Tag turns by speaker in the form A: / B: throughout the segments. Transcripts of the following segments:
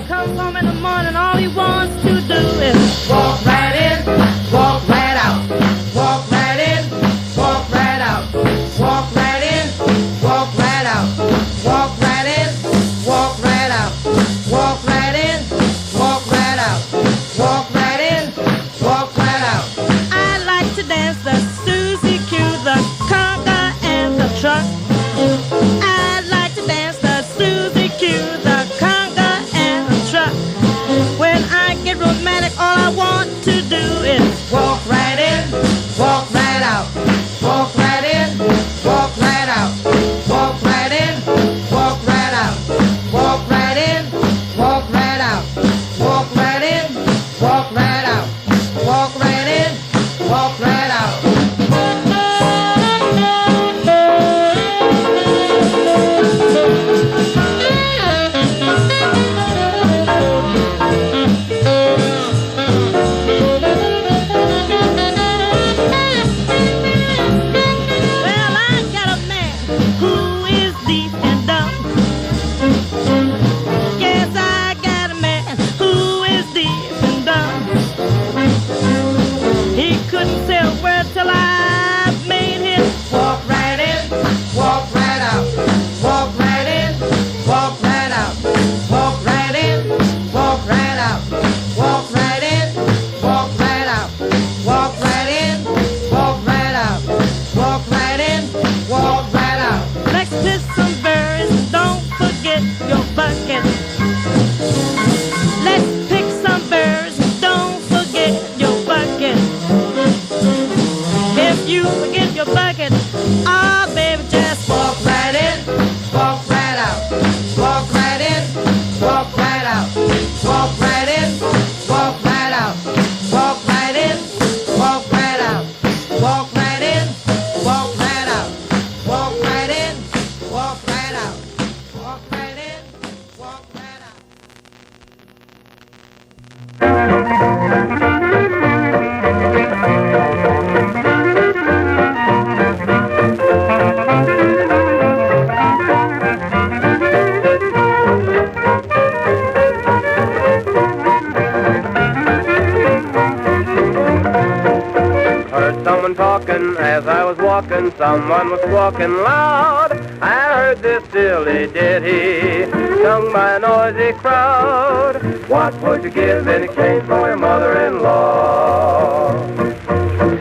A: comes home in the morning, all he wants to do is walk right in, walk right out, walk right in, walk right out, walk right in, walk right out, walk right in, walk right out, walk right in, walk right out, walk right in, walk right out. I like to dance the Susie Q, the conga, and the truck. I like to dance the Susie Q, the conga, and the truck. When I get romantic, all I want to do is walk right in, walk right out, walk right in, walk right out, walk right in, walk right out, walk right in, walk right out, walk right in, walk right out, walk right in, walk right out. Well, I got a man who is deep and dumb. Yes, I got a man who is deep and dumb. He couldn't say a word till I made him walk right in, walk right out, walk right in, walk right out, walk right in, walk right out, walk right in, walk right out, walk right in, walk right out, walk right in, walk right out. Let's pick some berries and don't forget your bucket. Let's pick some berries and don't forget your bucket. If you forget your bucket, ah, baby, just walk right in, walk right out, walk right in, walk right out, walk right in, walk right out, walk right in, walk right out, walk right in, walk right out, walk right in, walk right out, walk right in, walk right out.
B: Heard someone talking as I was walking, someone was squawking loud. I heard this silly ditty sung by a noisy crowd. What would you give in exchange for your mother-in-law?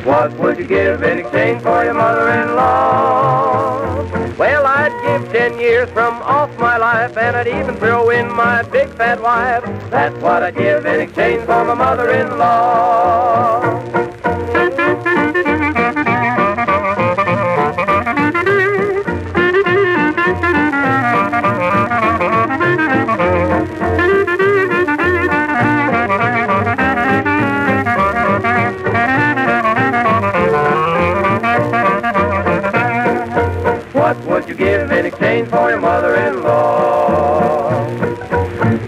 B: What would you give in exchange for your mother-in-law? Well, I'd give 10 years from off my life, and I'd even throw in my big fat wife. That's what I'd give in exchange for my mother-in-law. What would you give in exchange for your mother-in-law?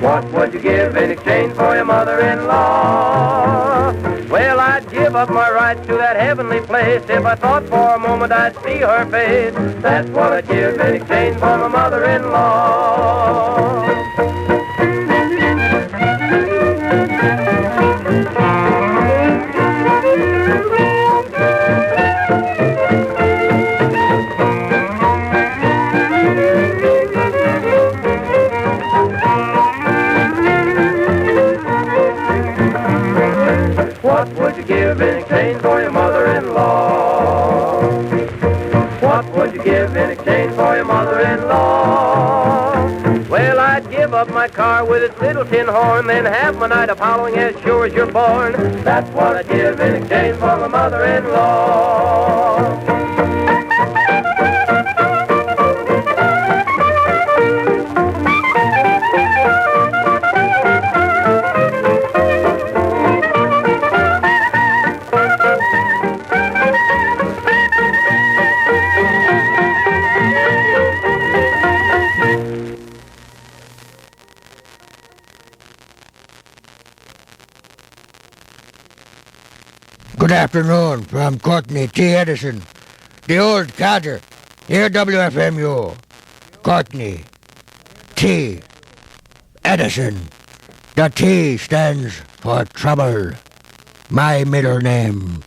B: What would you give in exchange for your mother-in-law? Well, I'd give up my right to that heavenly place if I thought for a moment I'd see her face. That's what I'd give in exchange for my mother-in-law. What would you give in exchange for your mother-in-law? What would you give in exchange for your mother-in-law? Well, I'd give up my car with its little tin horn, then have my night of howling as sure as you're born. That's what I'd give in exchange for my mother-in-law.
C: Good afternoon from Courtney T. Edison, the Old Codger, here WFMU. Courtney T. Edison, The T stands for trouble, my middle name.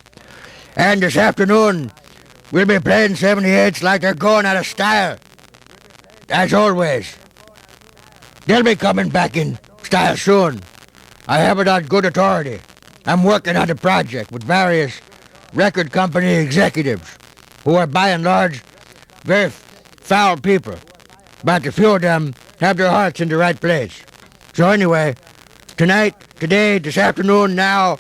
C: And this afternoon, we'll be playing 78s like they're going out of style. As always. They'll be coming back in style soon. I have it on good authority. I'm working on a project with various record company executives who are by and large very foul people. But a few of them have their hearts in the right place. So anyway, tonight, today, this afternoon, now,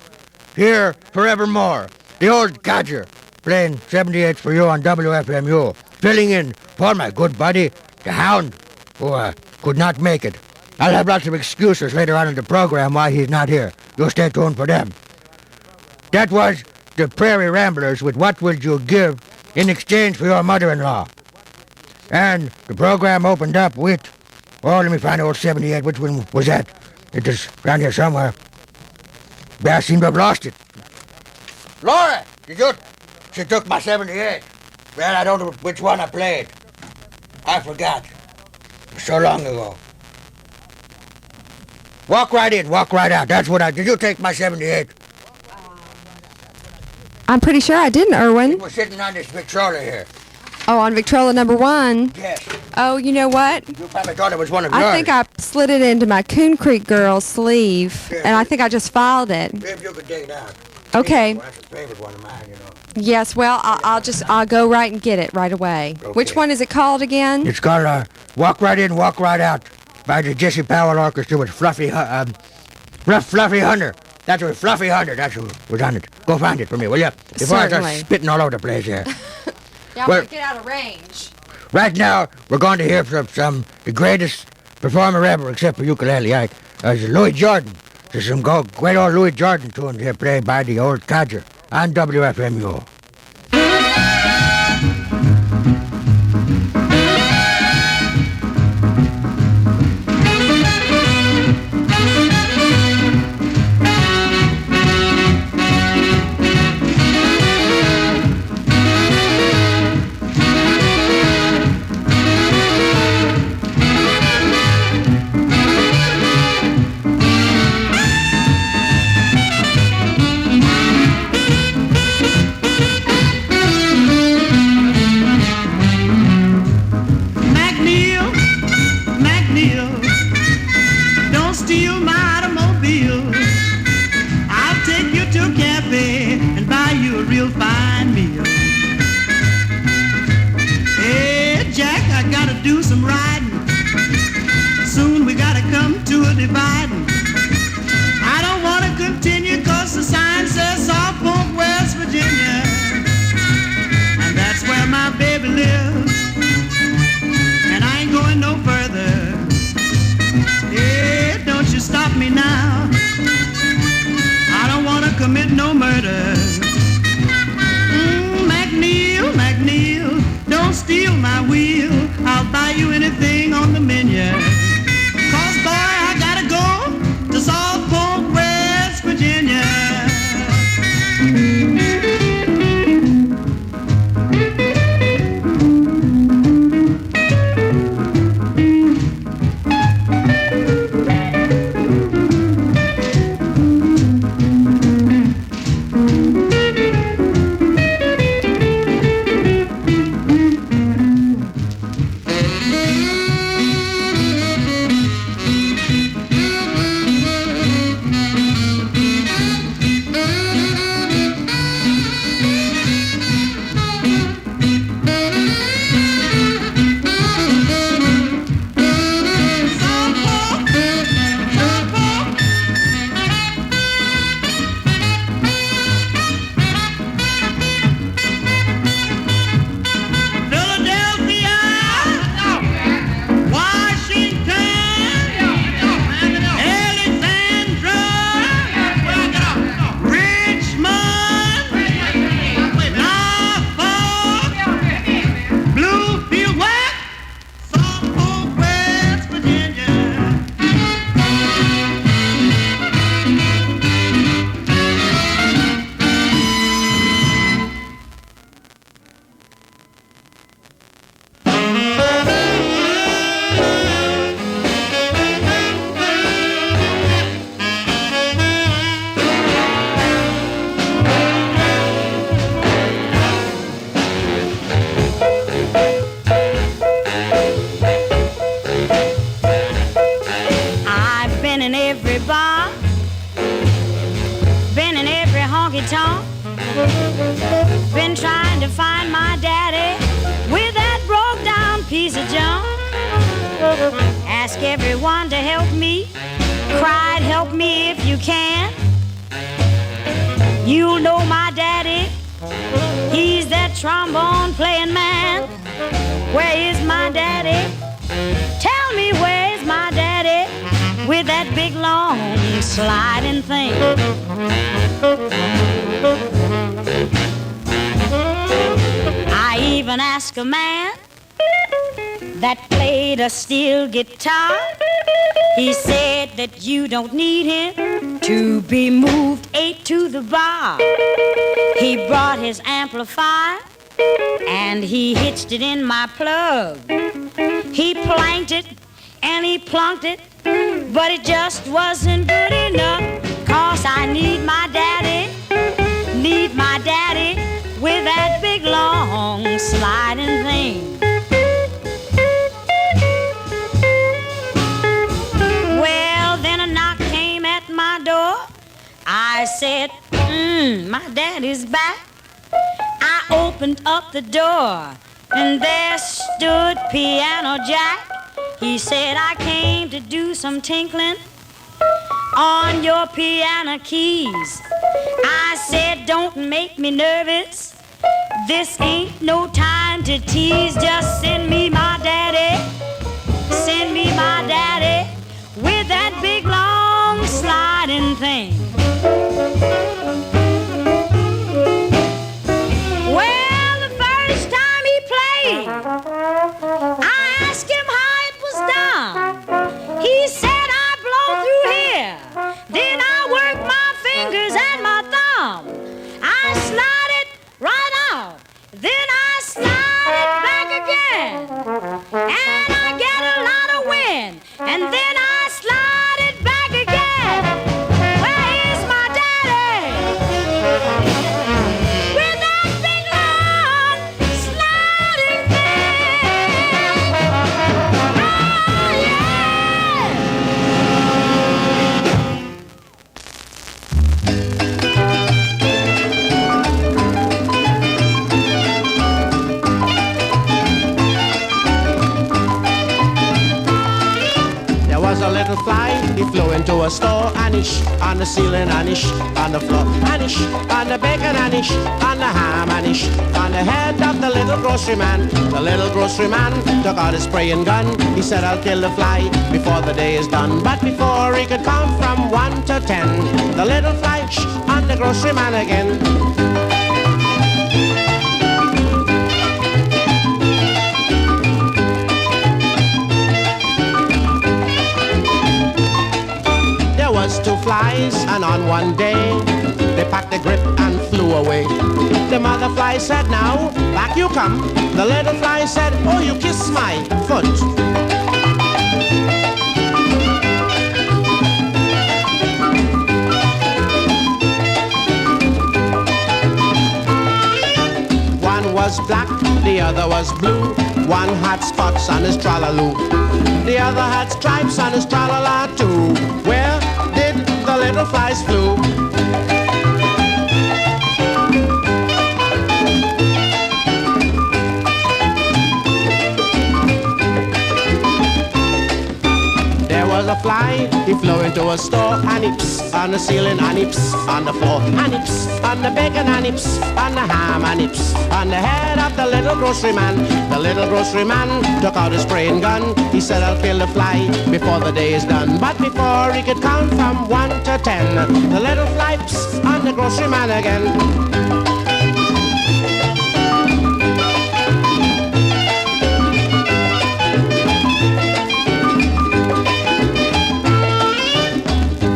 C: here, forevermore, the Old Codger playing 78 for you on WFMU, filling in for my good buddy, the Hound, who could not make it. I'll have lots of excuses later on in the program why he's not here. You'll stay tuned for them. That was the Prairie Ramblers with What Would You Give in Exchange for Your Mother-in-Law. And the program opened up with, oh, let me find old 78. Which one was that? It is around here somewhere. But I seem to have lost it. Laura, she took my 78. Well, I don't know which one I played. I forgot. So long ago. Walk right in, walk right out. That's what did you take my 78?
D: I'm pretty sure I didn't, Irwin.
C: It was sitting on this Victrola here.
D: Oh, on Victrola number 1?
C: Yes.
D: Oh, you know what?
C: You probably thought it was one of yours.
D: I think I slid it into my Coon Creek Girl sleeve, and I think I just filed it.
C: If you could dig it out.
D: Okay.
C: Well, that's a favorite one of mine, you know.
D: Yes, well, I'll go right and get it right away.
C: Okay.
D: Which one is it called again?
C: It's called Walk Right In, Walk Right Out by the Jesse Powell Orchestra with Fluffy Hunter. That's what Fluffy Hunter, that's who was on it. Go find it for me, will you? Before I start
D: Certainly.
C: spitting all over the place here.
D: Yeah,
C: Well-
D: get out of range.
C: Right now, we're going to hear from the greatest performer ever, except for ukulele, Louis Jordan. There's some great old Louis Jordan tunes here played by the Old Codger on WFMU.
A: McNeil, don't steal my automobile. I'll take you to a cafe and buy you a real fine meal. Hey, Jack, I gotta do some riding. Soon we gotta come to a dividing. I don't wanna continue 'cause the sign says South Polk, West Virginia. And that's where my baby lives. And I ain't going no further. Hey, don't you stop me now. I don't want to commit no murder. McNeil, don't steal my wheel. I'll buy you anything on the menu. 'Cause boy, I gotta go to South Polk, West Virginia. Been trying to find my daddy with that broke down piece of junk. Ask everyone to help me. Cried, help me if you can. You'll know my daddy. He's that trombone playing man. Where is my daddy? Tell me where's my daddy with that big long sliding thing. I even asked a man that played a steel guitar. He said that you don't need him to be moved 8 to the bar. He brought his amplifier and he hitched it in my plug. He planked it and he plunked it, but it just wasn't good enough. 'Cause I need my daddy with that big long sliding thing. Well, then a knock came at my door. I said, my daddy's back. I opened up the door and there stood Piano Jack. He said, I came to do some tinkling on your piano keys. I said, don't make me nervous. This ain't no time to tease. Just send me my daddy. Send me my daddy with that big long sliding thing. Well, the first time he played, I asked him how it was done. He said, I blow through here, then I work my fingers and my thumb. I slide it right out, then I slide it back again, and I get a lot of wind, and then I slide it back again. Where is my daddy? With that big long sliding thing. Oh, yeah!
E: There was a little fly, he flew into a store, anish, on the ceiling, anish, on the floor, anish, on the bacon, anish, on the ham, anish, on the head of the little grocery man. The little grocery man took out his spraying gun. He said, I'll kill the fly before the day is done. But before he could count from 1 to 10, the little fly on the grocery man again. There was 2 flies, and on one day, they packed the grip and flew away. The mother fly said, now, back you come. The little fly said, oh, you kiss my foot. One was black, the other was blue. One had spots on his tralaloo. The other had stripes on his tralala too. Where did the little flies flew? There was a fly, he flew into a store, and he psst on the ceiling, and he psst on the floor, and he psst on the bacon, and he psst on the ham, and he psst on the head of the little grocery man. The little grocery man took out his spraying gun. He said, I'll kill the fly before the day is done. But before he could count from 1 to 10, the little fly psst on the grocery man again.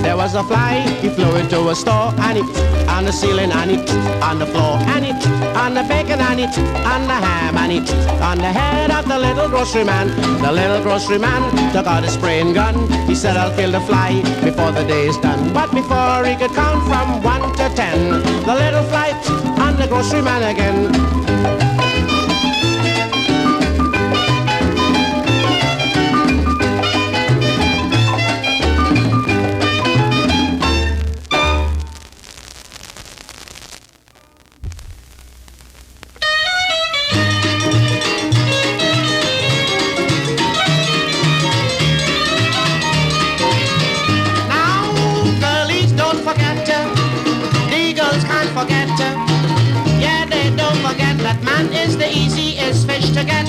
E: There was a fly, he flew into a store, and he on the ceiling, and he on the floor, and he on the bacon, and he on the ham, and he on the head of the little grocery man. The little grocery man took out his spraying gun. He said, I'll kill the fly before the day is done. But before he could count from 1 to 10, the little fly on the grocery man again. Man is the easiest fish to get.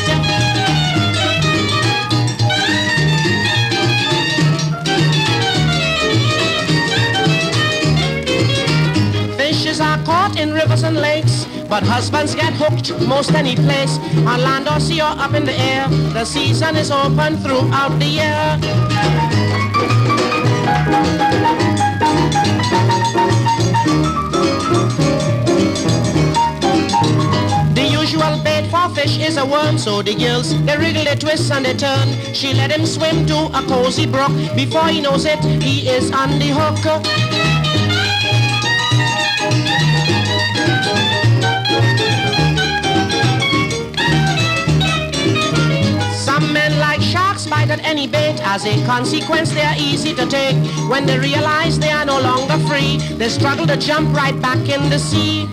E: Fishes are caught in rivers and lakes, but husbands get hooked most any place. On land or sea or up in the air, the season is open throughout the year. The usual bait for fish is a worm, so the girls, they wriggle, they twist and they turn. She let him swim to a cozy brook. Before he knows it, he is on the hook. Some men like sharks bite at any bait. As a consequence, they are easy to take. When they realize they are no longer free, they struggle to jump right back in the sea.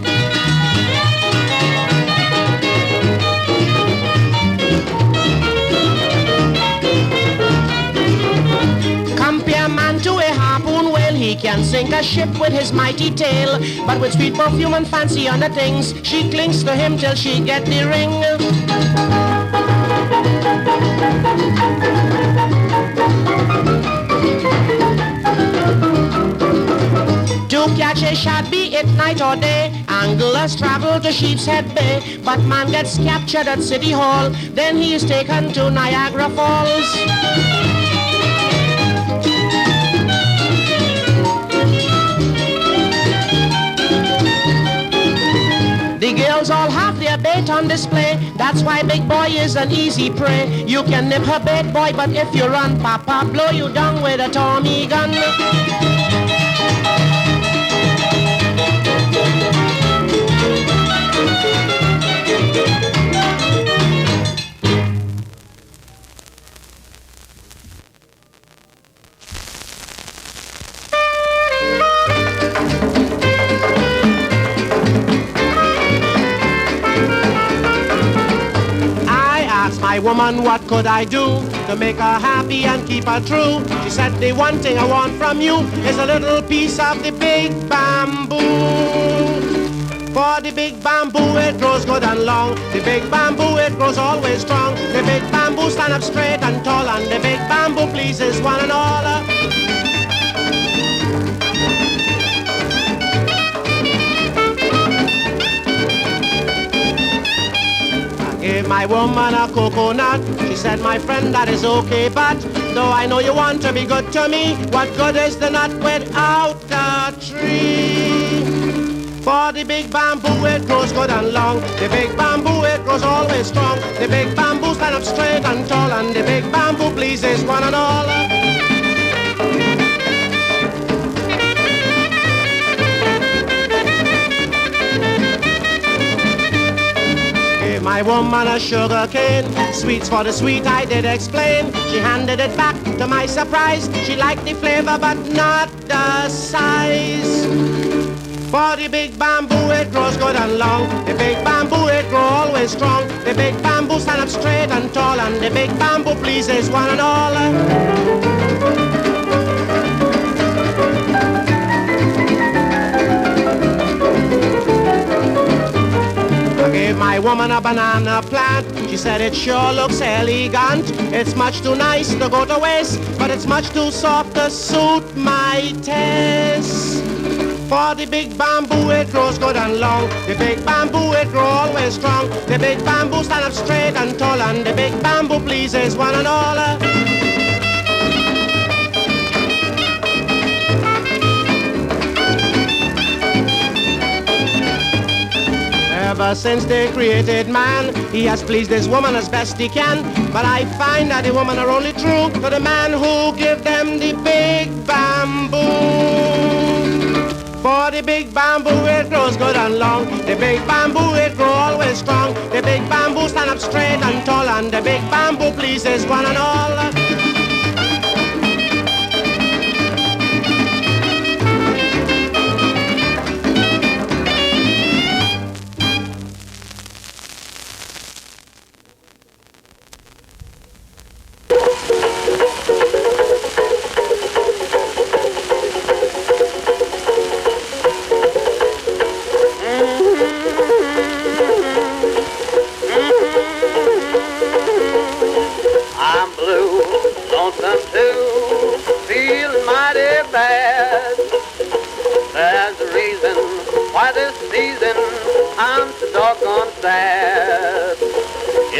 E: Compare man to a harpoon whale. He can sink a ship with his mighty tail, but with sweet perfume and fancy other things, she clings to him till she get the ring. To catch a shad, be it night or day, anglers travel to Sheepshead Bay, but man gets captured at City Hall, then he is taken to Niagara Falls. The girls all have their bait on display. That's why big boy is an easy prey. You can nip her bait, boy, but if you run, Papa blow you down with a Tommy gun. My woman, what could I do to make her happy and keep her true? She said, the one thing I want from you is a little piece of the big bamboo. For the big bamboo, it grows good and long. The big bamboo, it grows always strong. The big bamboo stand up straight and tall, and the big bamboo pleases one and all. Gave my woman a coconut. She said, my friend, that is okay, but though I know you want to be good to me, what good is the nut without a tree? For the big bamboo, it grows good and long. The big bamboo, it grows always strong. The big bamboo stand up straight and tall, and the big bamboo pleases one and all. My woman a sugar cane, sweets for the sweet I did explain. She handed it back to my surprise. She liked the flavor but not the size. For the big bamboo it grows good and long. The big bamboo it grow always strong. The big bamboo stand up straight and tall, and the big bamboo pleases one and all. Gave my woman a banana plant. She said it sure looks elegant. It's much too nice to go to waste, but it's much too soft to suit my taste. For the big bamboo it grows good and long. The big bamboo it grow always strong. The big bamboo stand up straight and tall, and the big bamboo pleases one and all. Ever since they created man, he has pleased his woman as best he can. But I find that the women are only true to the man who give them the big bamboo. For the big bamboo, it grows good and long. The big bamboo, it grow always strong. The big bamboo stand up straight and tall, and the big bamboo pleases one and all.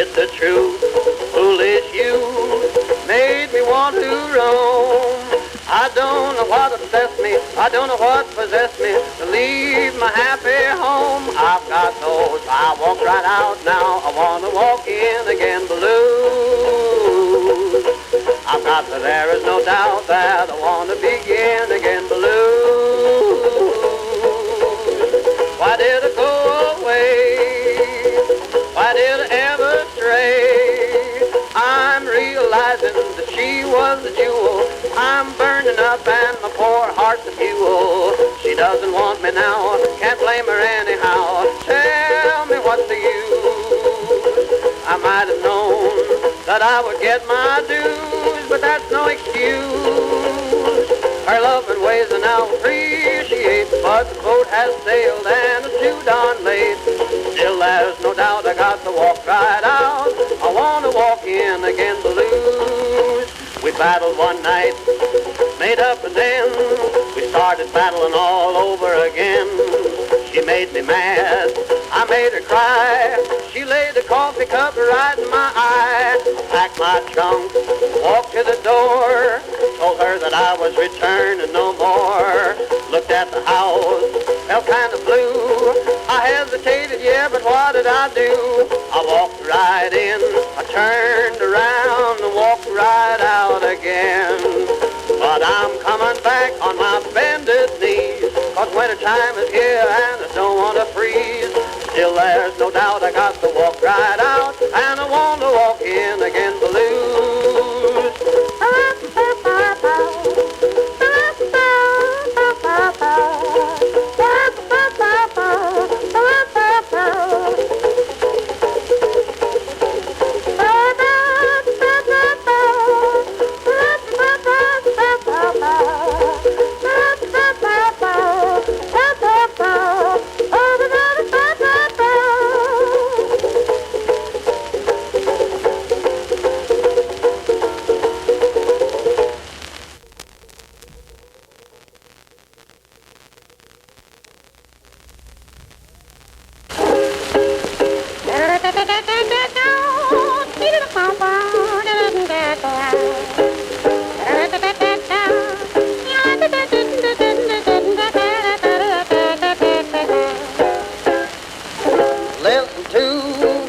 B: it's the truth. Foolish you made me want to roam. I don't know what obsessed me, I don't know what possessed me to leave my happy home. I've got those, I walk right out now, I want to walk in again blues. I've got the, there is no doubt that I want to begin again blues. Why did I go away? Why did I ever stray? I'm realizing that she was the jewel. I'm burning up and my poor heart's a fuel. She doesn't want me now, can't blame her anyhow. Tell me what's the use? I might have known that I would get my dues, but that's no excuse. Her loving ways I now appreciate, but the boat has sailed and it's too darn late. Still there's no doubt I got to walk right out. I want to walk in again blues. We battled one night, made up and then we started battling all over again. She made me mad, I made her cry. She laid a coffee cup right in my eye. Packed my trunk, walked to the door, told her that I was returning no more. Looked at the house, felt kind of blue. I hesitated, yeah, but what did I do? I walked right in, I turned around and walked right out again. But I'm coming back on my bended knees, 'cause winter time is here and I don't want to freeze. Still there's no doubt I got to walk right out, and I want to walk in again blues. Listen to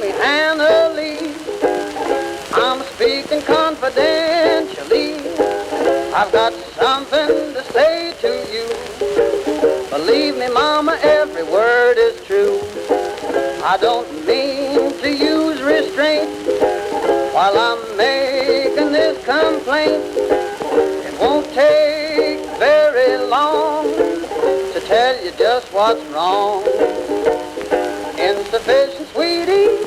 B: me, Hannah Lee. I'm speaking confidentially. I've got something to say to you. Believe me, Mama, every word is true. I don't mean to use restraint while I'm making this complaint. It won't take very long to tell you just what's wrong. Insufficient, sweetie,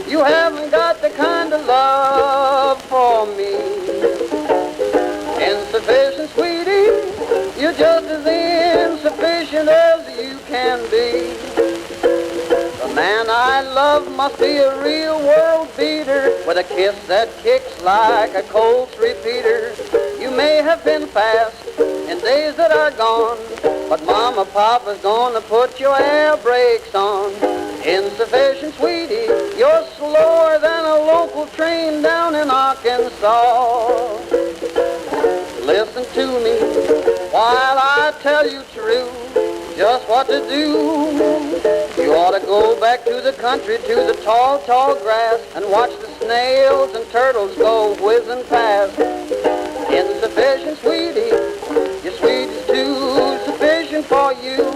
B: you haven't got the kind of love for me. Insufficient, sweetie, you're just as insufficient as you can be. The man I love must be a real world beater, with a kiss that kicks like a Colt's repeater. You may have been fast in days that are gone, but Mama, Papa's gonna put your air brakes on. Insufficient, sweetie, you're slower than a local train down in Arkansas. Listen to me while I tell you true just what to do. You ought to go back to the country, to the tall, tall grass, and watch the snails and turtles go whizzing past. Insufficient, sweetie, your sweet is too sufficient for you.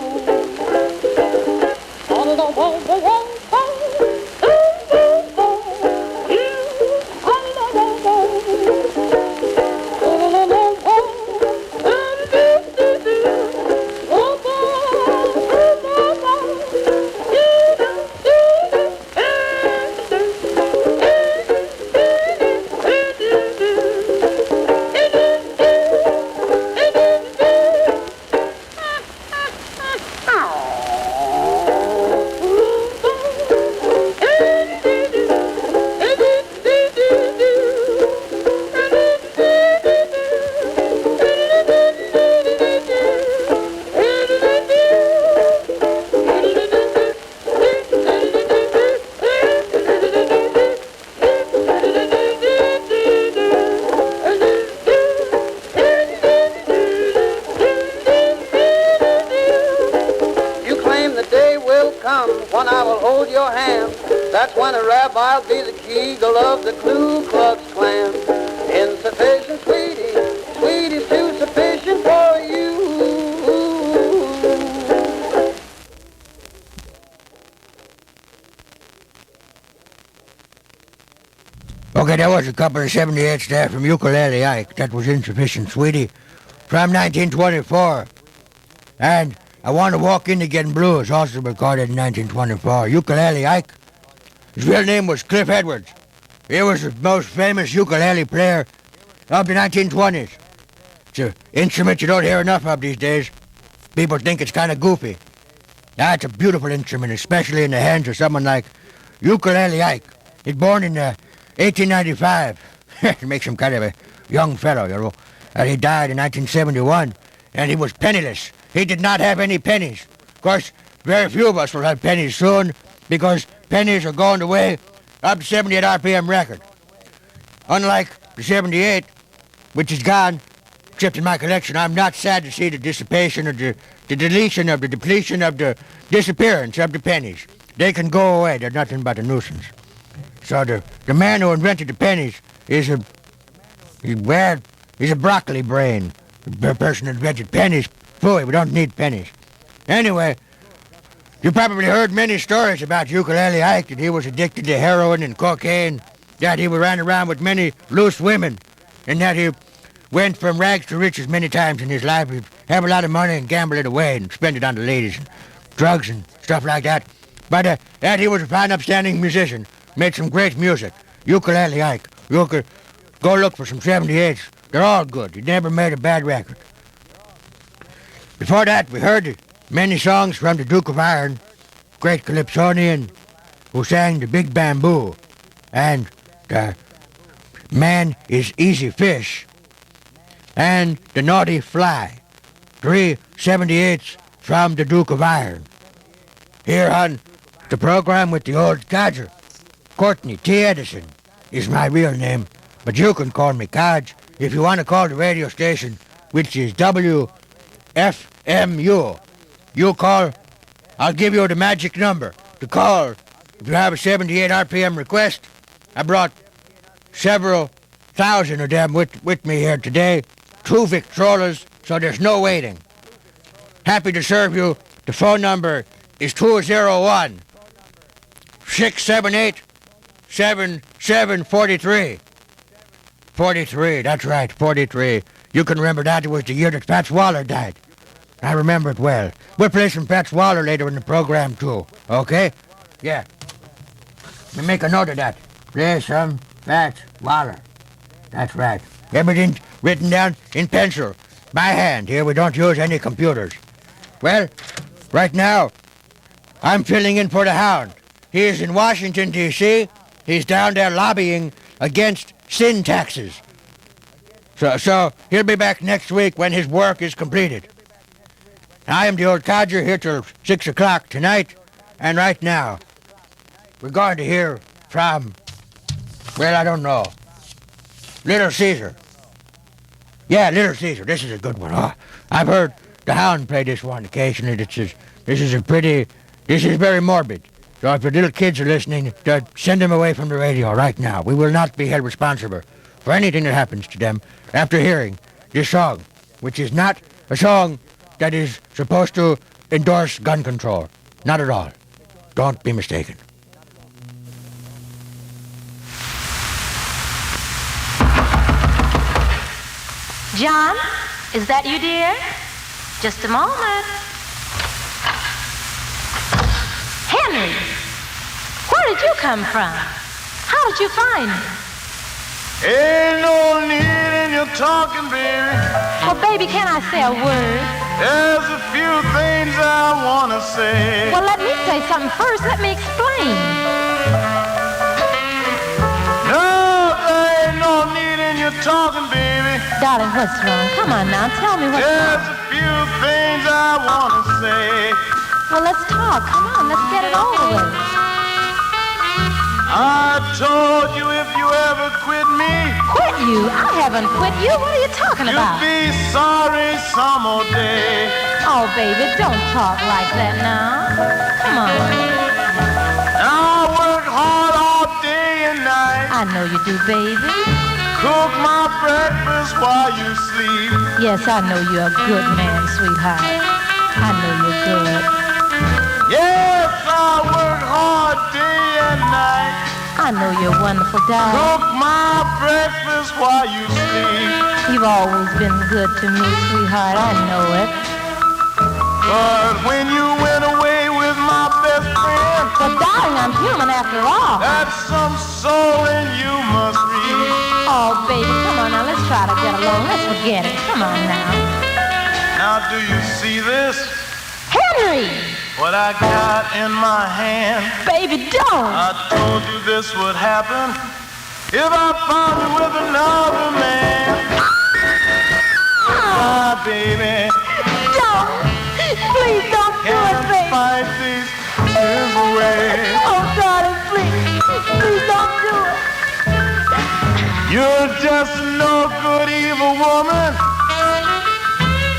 F: when I will hold your hand. That's when a rabbi'll be the Eagle of the Ku Klux Klan. Insufficient, sweetie, sweetie's too sufficient for you.
C: Okay, that was a couple of 78s there from Ukulele Ike. That was Insufficient Sweetie from 1924. And I Want to Walk Into Getting Blues, also recorded in 1924. Ukulele Ike. His real name was Cliff Edwards. He was the most famous ukulele player of the 1920s. It's an instrument you don't hear enough of these days. People think it's kind of goofy. Now, it's a beautiful instrument, especially in the hands of someone like Ukulele Ike. He's born in 1895. It makes him kind of a young fellow, you know. And he died in 1971, and he was penniless. He did not have any pennies. Of course, very few of us will have pennies soon, because pennies are going away up to 78 RPM record. Unlike the 78, which is gone, except in my collection, I'm not sad to see the dissipation or the deletion of the depletion of the disappearance of the pennies. They can go away. They're nothing but a nuisance. So the man who invented the pennies is he's a broccoli brain. The person who invented pennies, boy, we don't need pennies. Anyway, you probably heard many stories about Ukulele Ike, that he was addicted to heroin and cocaine, that he ran around with many loose women, and that he went from rags to riches many times in his life. He'd have a lot of money and gamble it away and spend it on the ladies and drugs and stuff like that. But that he was a fine, upstanding musician, made some great music. Ukulele Ike. You could go look for some 78s. They're all good. He never made a bad record. Before that, we heard many songs from the Duke of Iron, great calypsonian, who sang the Big Bamboo, and the Man is Easy Fish, and the Naughty Fly. 3 78s from the Duke of Iron. Here on the program with the Old Codger, Courtney T. Edison is my real name, but you can call me Codge if you want to call the radio station, which is WFMU. You call, I'll give you the magic number to call if you have a 78 RPM request. I brought several thousand of them with me here today, 2 Victrolas, so there's no waiting. Happy to serve you. The phone number is 201 678 7743. 43, that's right, 43. You can remember that. It was the year that Fats Waller died. I remember it well. We'll play some Fats Waller later in the program, too. Okay? Yeah. Let me make a note of that. Play some Fats Waller. That's right. Everything written down in pencil. By hand. Here we don't use any computers. Well, right now, I'm filling in for the Hound. He is in Washington, D.C. He's down there lobbying against sin taxes. So he'll be back next week when his work is completed. I am the Old Codger here till 6 o'clock tonight, and right now, we're going to hear from, well, I don't know, Little Caesar. Yeah, Little Caesar. This is a good one. Oh, I've heard the Hound play this one occasionally. This is very morbid. So if your little kids are listening, send them away from the radio right now. We will not be held responsible for anything that happens to them after hearing this song, which is not a song that is supposed to endorse gun control. Not at all. Don't be mistaken.
G: John, is that you, dear? Just a moment. Henry, where did you come from? How did you find me?
H: Ain't no need in your talking, baby.
G: Well, baby, can I say a word?
H: There's a few things I want to say.
G: Well, let me say something first. Let me explain.
H: No, there ain't no need in your talking, baby.
G: Darling, what's wrong? Come on now, tell me what's
H: There's
G: wrong.
H: a few things I want to say.
G: Well, let's talk. Come on, let's get it over with.
H: I told you if you ever quit me,
G: Quit you? I haven't quit you. What are you talking
H: you'll
G: about?
H: be sorry some more day.
G: Oh, baby, don't talk like that now. Come on. know you do, baby.
H: Cook my breakfast while you sleep.
G: Yes, I know you're a good man, sweetheart. I know you're good.
H: Yes, I work hard day and night.
G: I know you're wonderful, darling.
H: Cook my breakfast while you sleep.
G: You've always been good to me, sweetheart. I know it.
H: But when you went away with my best friend,
G: But darling, I'm human after all.
H: that's some soul in you must read.
G: Oh, baby, come on now. Let's try to get along. Let's forget it. Come on now.
H: Now do you see this?
G: Henry!
H: What I got in my hand?
G: Baby, don't!
H: I told you this would happen if I found you with another man. Goodbye, baby.
G: Don't! Please don't do it,
H: Can't
G: baby.
H: fight these tears away.
G: Oh, darling, please. Please don't do it.
H: You're just a no good evil woman,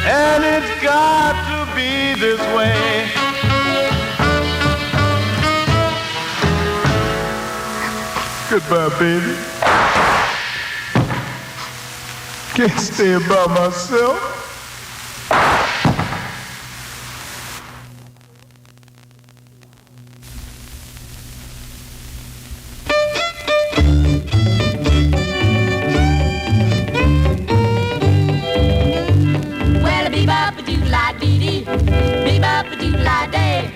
H: and it's got to be this way. Goodbye, baby. Can't stay by myself.
A: Well, bee-bop-a-doo-la-dee-dee, bee-bop-a-doo-la-day,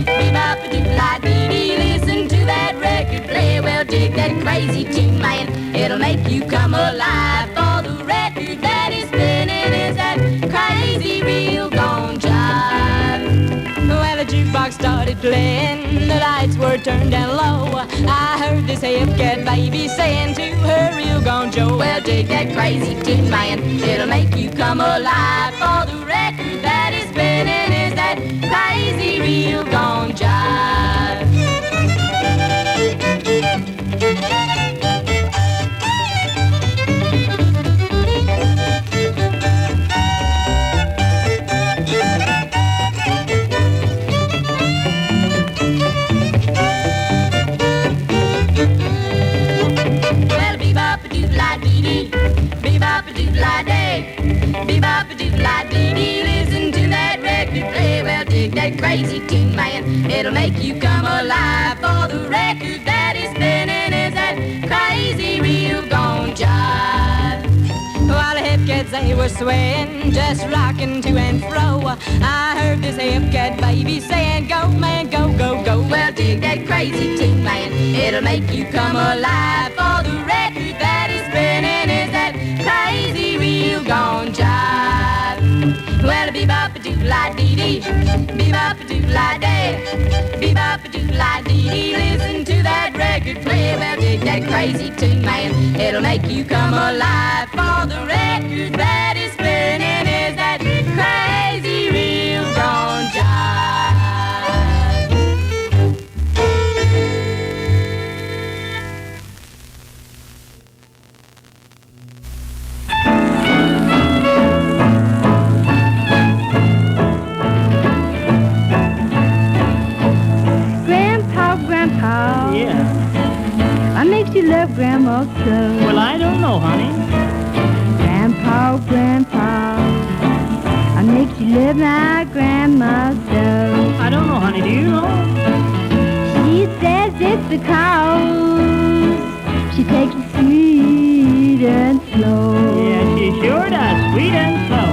A: bee-bop-a-doo-la-dee-dee. Listen to that record play. Well, dig that crazy tune, man. It'll make you come alive. For the record that is spinning is that crazy reel gone jive. Well, the jukebox started playing, the lights were turned down low. I heard this hip-cat baby saying to her reel gone Joe. Well, dig that crazy tune, man. It'll make you come alive. For the record that is spinning is that crazy reel gone jive. Well, bee-bop-a-doo-la-dee-dee, bee-bop-a-doo-la-day, bee-bop-a-doo-la-dee-dee. Listen to that record play. Well, dig that crazy tune, man. It'll make you come alive. For the record that is spinning is that crazy reel gone jive. While the hip cats, they were swaying, just rocking to and fro. I heard this hip cat baby saying, go, man, go, go, go. Well, dig that crazy tune, man. It'll make you come alive. For the record that is spinning is that crazy reel gone jive. Well, bee-bop-a-doo-la-dee-dee, bee-bop-a-doo-la-day, bee-bop-a-doo-la-dee-dee. Listen to that record play. Well, dig that crazy tune, man. It'll make you come alive. For the record that is spinning is that crazy reel gone jive.
I: Grandpa,
J: Yeah.
I: what makes you love Grandma so?
J: Well, I don't know, honey.
I: Grandpa, what makes you love my grandma so?
J: I don't know, honey. Do you know?
I: She says it's because she takes it sweet and slow.
J: Yeah, she sure does. Sweet and slow.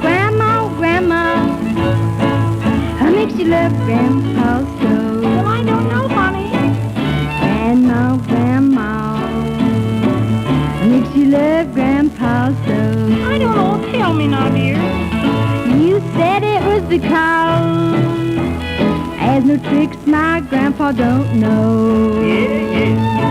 I: Grandma, what makes you love Grandpa so?
J: Well, I don't know, honey.
I: Grandma, what makes you love Grandpa so?
J: I don't know. Tell me now, dear.
I: You said it was because there's no tricks my grandpa don't know.
J: Yeah, yeah.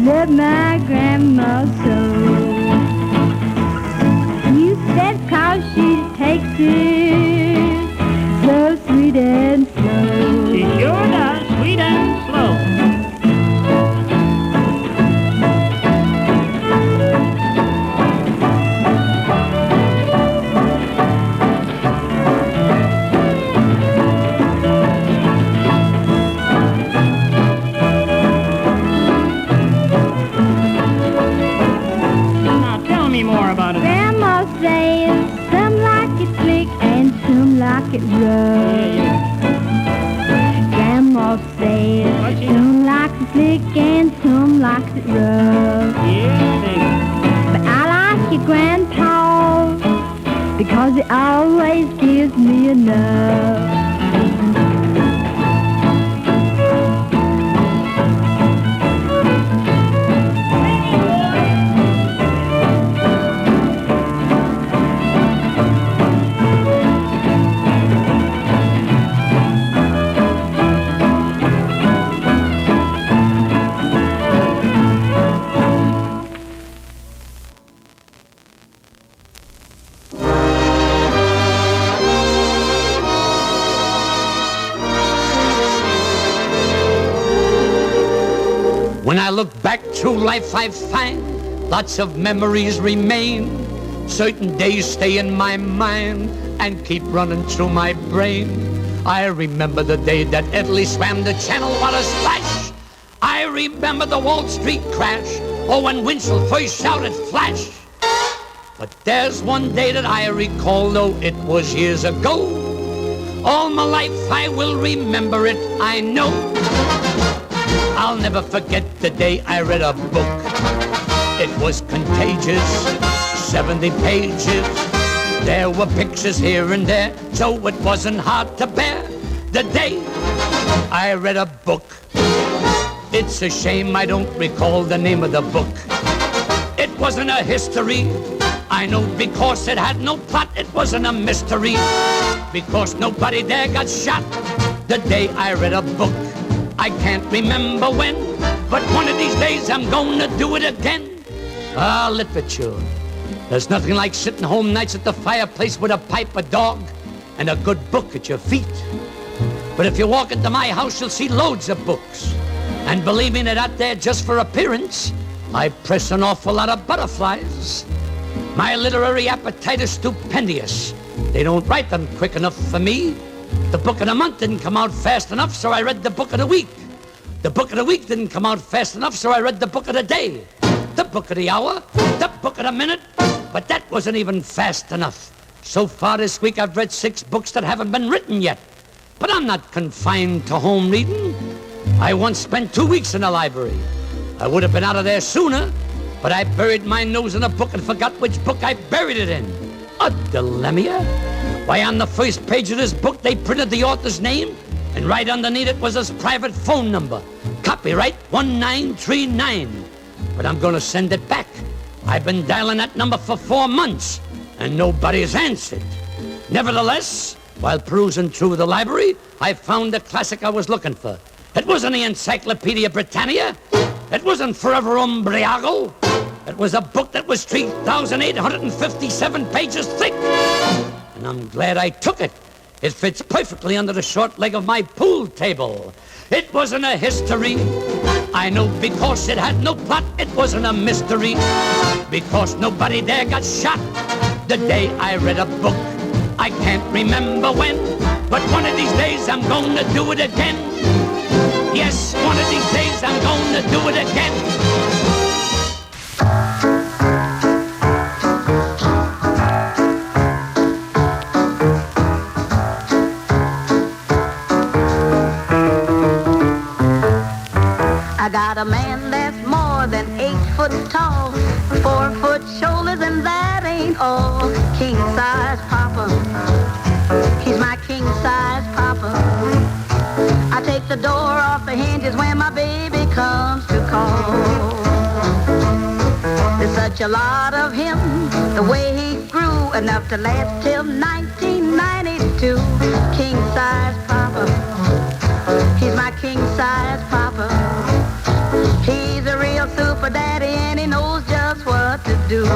I: loved my grandma so. You said 'cause she takes it so sweet and slow.
J: She sure does, sweet and slow. More about it.
I: Grandma says some like it slick and some like it rough. Grandma says some like it slick and some like it rough. But I like your grandpa because it always gives me enough.
K: When I look back through life, I find lots of memories remain. Certain days stay in my mind and keep running through my brain. I remember the day that Italy swam the channel, what a splash. I remember the Wall Street crash, or when Winchell first shouted flash. But there's one day that I recall, though it was years ago. All my life I will remember it, I know. I'll never forget the day I read a book. It was contagious, 70 pages. There were pictures here and there, so it wasn't hard to bear. The day I read a book. It's a shame I don't recall the name of the book. It wasn't a history, I know, because it had no plot. It wasn't a mystery, because nobody there got shot. The day I read a book. I can't remember when, but one of these days I'm gonna do it again. Ah, literature. There's nothing like sitting home nights at the fireplace with a pipe, a dog, and a good book at your feet. But if you walk into my house, you'll see loads of books. And believe me, they're not there just for appearance. I press an awful lot of butterflies. My literary appetite is stupendous. They don't write them quick enough for me. The book of the month didn't come out fast enough, so I read the book of the week. The book of the week didn't come out fast enough, so I read the book of the day. The book of the hour, the book of the minute, but that wasn't even fast enough. So far this week I've read 6 books that haven't been written yet. But I'm not confined to home reading. I once spent 2 weeks in the library. I would have been out of there sooner, but I buried my nose in a book and forgot which book I buried it in. A dilemma? Why, on the first page of this book, they printed the author's name, and right underneath it was his private phone number. Copyright 1939. But I'm gonna send it back. I've been dialing that number for 4 months, and nobody's answered. Nevertheless, while perusing through the library, I found the classic I was looking for. It wasn't the Encyclopedia Britannia. It wasn't Forever Umbriago. It was a book that was 3,857 pages thick. And I'm glad I took it. It fits perfectly under the short leg of my pool table. It wasn't a history, I know, because it had no plot. It wasn't a mystery, because nobody there got shot. The day I read a book, I can't remember when, but one of these days I'm gonna do it again. Yes, one of these days I'm gonna do it again.
F: I got a man that's more than 8 foot tall, 4 foot shoulders, and that ain't all. King size papa, he's my king size papa. I take the door off the hinges when my baby comes to call. There's such a lot of him, the way he grew, enough to last till 1992. King size papa, he's my king size papa. He's a real super do.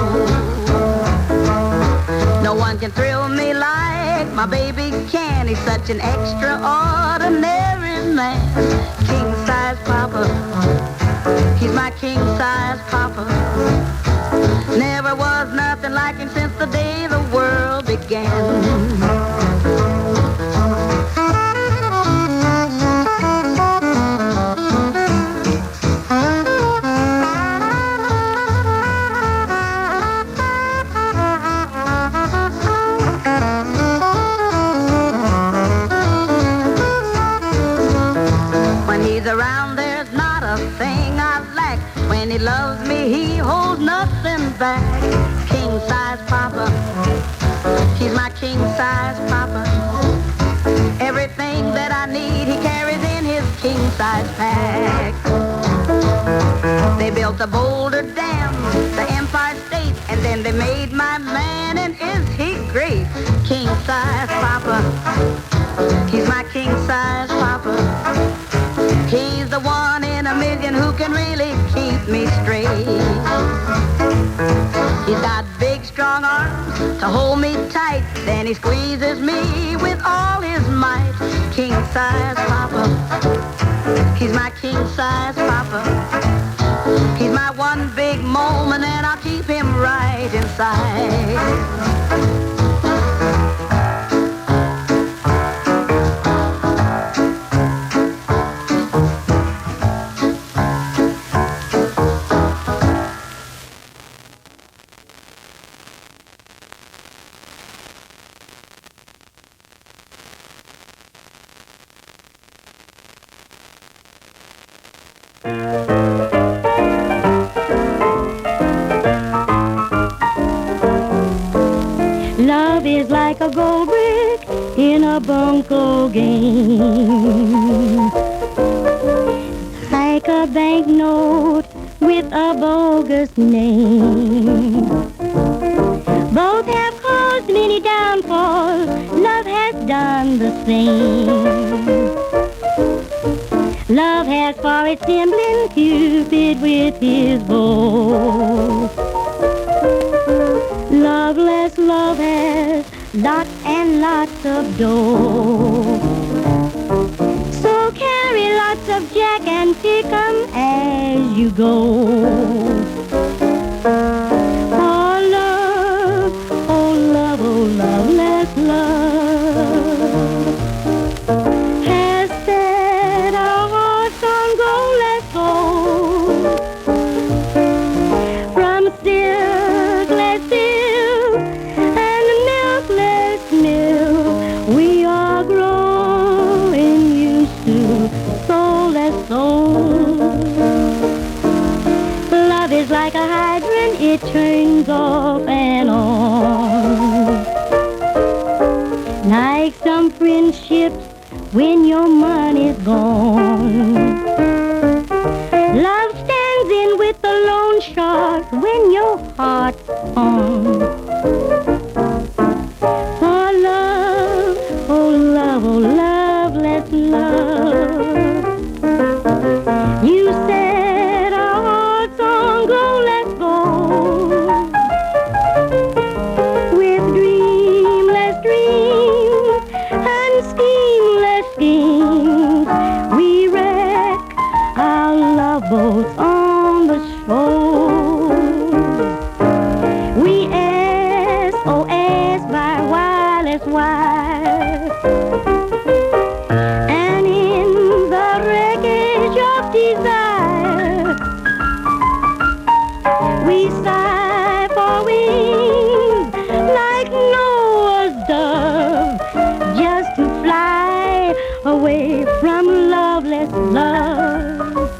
F: No one can thrill me like my baby can. He's such an extraordinary man. King size papa, he's my king size papa. Never was nothing like him since the day the world began. Around, there's not a thing I lack. When he loves me, he holds nothing back. King size papa, he's my king size papa. Everything that I need, he carries in his king size pack. They built the Boulder Dam, the Empire State, and then they made my man, and is he great? King size papa, he's my king size papa. He's the one in a million who can really keep me straight. He's got big, strong arms to hold me tight. Then he squeezes me with all his might. King size papa, he's my king size papa. He's my one big moment and I'll keep him right inside.
I: Love is like a gold brick in a bunco game, like a banknote with a bogus name. Both have caused many downfalls. Love has done the same. Love has for its sibling Cupid with his bow. Loveless love has lots and lots of dough. So carry lots of jack and pick 'em as you go. Oh love, oh love, oh loveless love has set our hearts on go, let's go. From silkless silk and milkless milk, we are growing used to soulless soul. Love is like a hydrant, it turns off and on. Like some friendships when your money's gone. Love stands in with the loan shark when your heart's on. Oh love, oh love, oh loveless love, you set our hearts on go, let's go. With dreamless dreams and schemeless schemes, we wreck our love boats on the shore. We SOS by wireless wire, and in the wreckage of desire, we sigh for wings like Noah's dove, just to fly away from loveless love.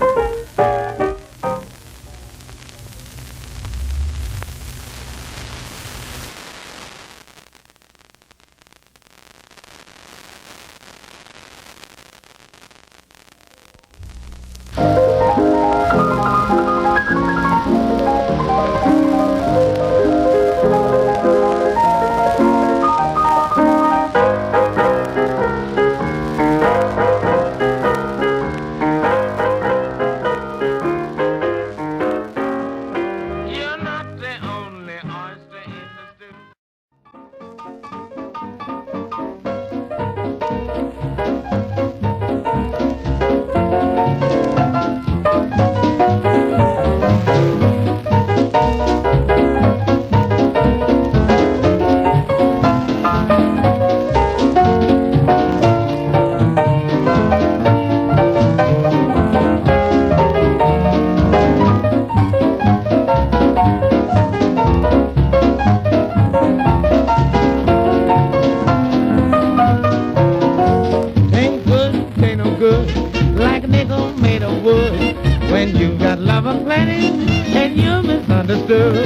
A: love a planet and you're misunderstood.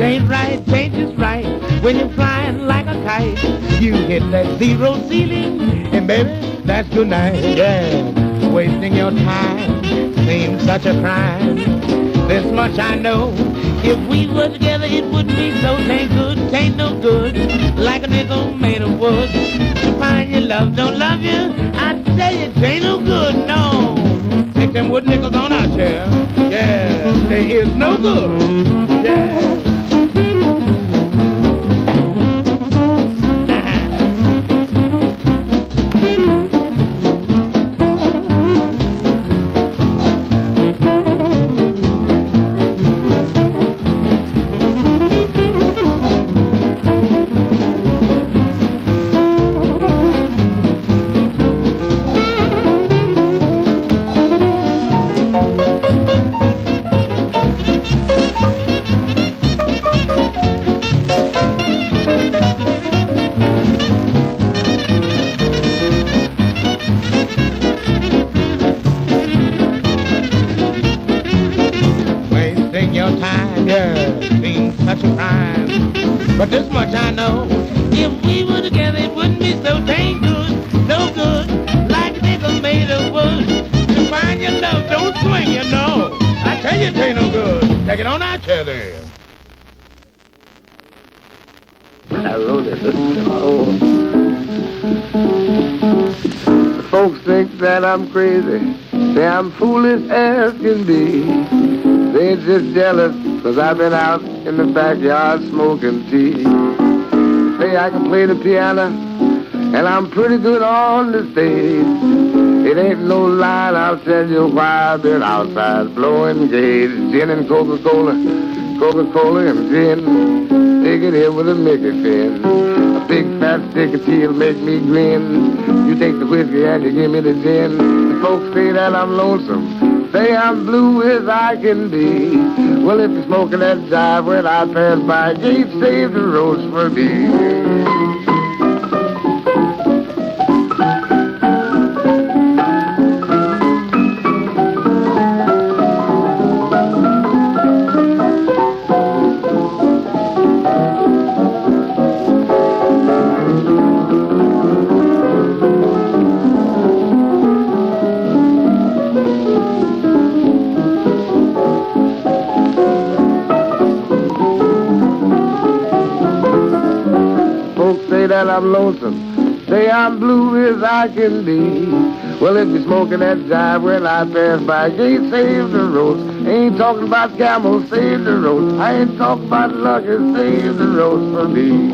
A: Ain't right, ain't just right. When you're flying like a kite, you hit that zero ceiling, and baby, that's good night. Yeah, wasting your time seems such a crime. This much I know, if we were together, it wouldn't be so tain't good, tain't no good. Like a nickel made of wood. To find your love don't love you, I tell you, it ain't no good, no. Take them wood nickels on our chair. Yeah, they is no good. Yeah. But this much I know, if we were together, it wouldn't be so dang good, no good, like a nickel made of wood. To find your love, don't swing, you know. I tell you, it ain't no good. Take it on out there, then.
B: I wrote it. The folks think that I'm crazy, say I'm foolish as can be. They're just jealous 'cause I've been out in the backyard smoking tea. Say I can play the piano, and I'm pretty good on the stage. It ain't no lie, I'll tell you why I've been outside blowing gauge. Gin and Coca-Cola, Coca-Cola and gin. Take it here with a Mickey fin. A big fat stick of tea'll make me grin. You take the whiskey and you give me the gin. The folks say that I'm lonesome, say I'm blue as I can be. Well, if you're smoking that jive when I pass by, gate save the roads for me. That I'm lonesome, say I'm blue as I can be. Well, if you're smoking that jive when I pass by, gate save the roads. Ain't talking about camels, save the roads. I ain't talking about lucky, save the roads for me.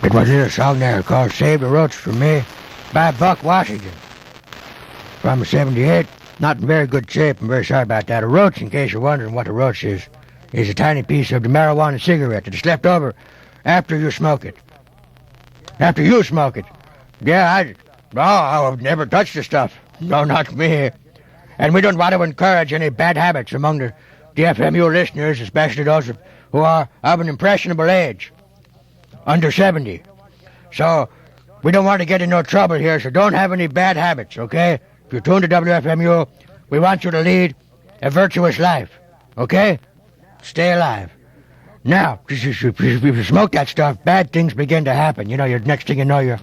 C: It was a little song there called Save the Roads for Me by Buck Washington. From 78, not in very good shape. I'm very sorry about that. A roach, in case you're wondering what a roach is a tiny piece of the marijuana cigarette that's left over after you smoke it. After you smoke it. Yeah, I would never touch the stuff. No, not me. And we don't want to encourage any bad habits among the WFMU listeners, especially those who are of an impressionable age, under 70. So we don't want to get in no trouble here, so don't have any bad habits, okay? If you're tuned to WFMU, we want you to lead a virtuous life, okay? Stay alive. Now, if you smoke that stuff, bad things begin to happen. You know, next thing you know, you're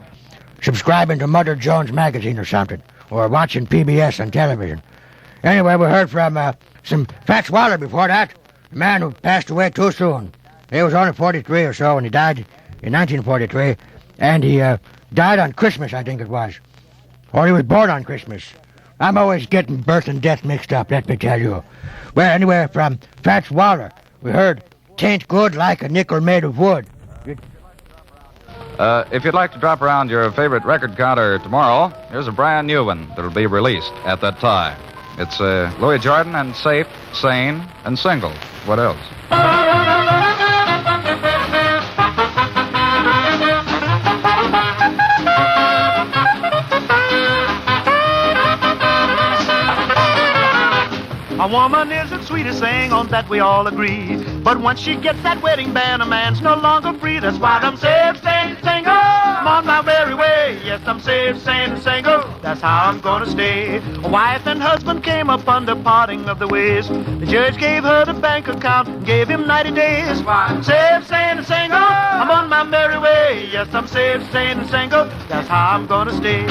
C: subscribing to Mother Jones magazine or something, or watching PBS on television. Anyway, we heard from some Fats Waller before that, a man who passed away too soon. He was only 43 or so, and he died in 1943, and he died on Christmas, I think it was. Or he was born on Christmas. I'm always getting birth and death mixed up, let me tell you. Well, anyway, from Fats Waller, we heard Tain't Good Like a Nickel Made of Wood.
L: If you'd like to drop around your favorite record counter tomorrow, here's a brand new one that'll be released at that time. It's Louis Jordan and Safe, Sane, and Single. What else?
H: A woman is the sweetest thing, on that we all agree. But once she gets that wedding band, a man's no longer free. That's why I'm safe, sane, single. I'm on my merry way. Yes, I'm safe, sane, single. That's how I'm gonna stay. A wife and husband came upon the parting of the ways. The judge gave her the bank account and gave him 90 days. Why I'm safe, sane, single. I'm on my merry way. Yes, I'm safe, sane, single. That's how I'm gonna stay.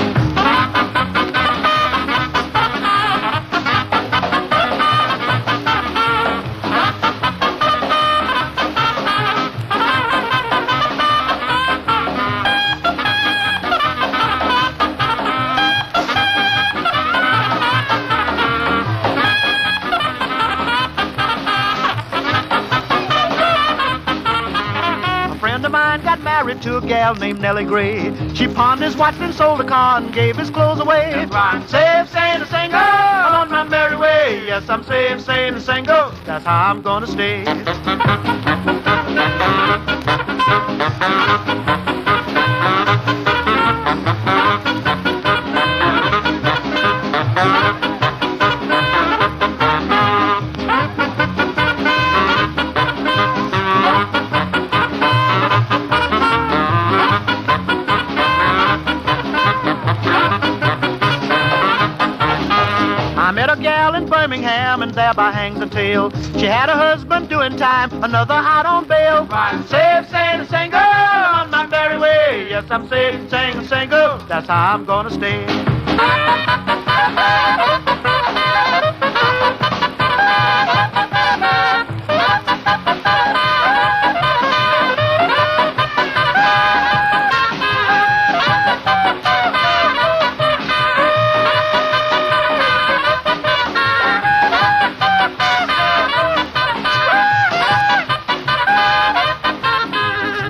H: Got married to a gal named Nellie Gray. She pawned his watch and sold a car and gave his clothes away. That's why I'm safe, sane, and single. I'm on my merry way. Yes, I'm safe, sane, and single. That's how I'm gonna stay. I met a gal in Birmingham, and thereby hangs a tale. She had a husband doing time, another out on bail. I'm safe, sane, and single, on my merry way. Yes, I'm safe, sane, and single. That's how I'm gonna stay.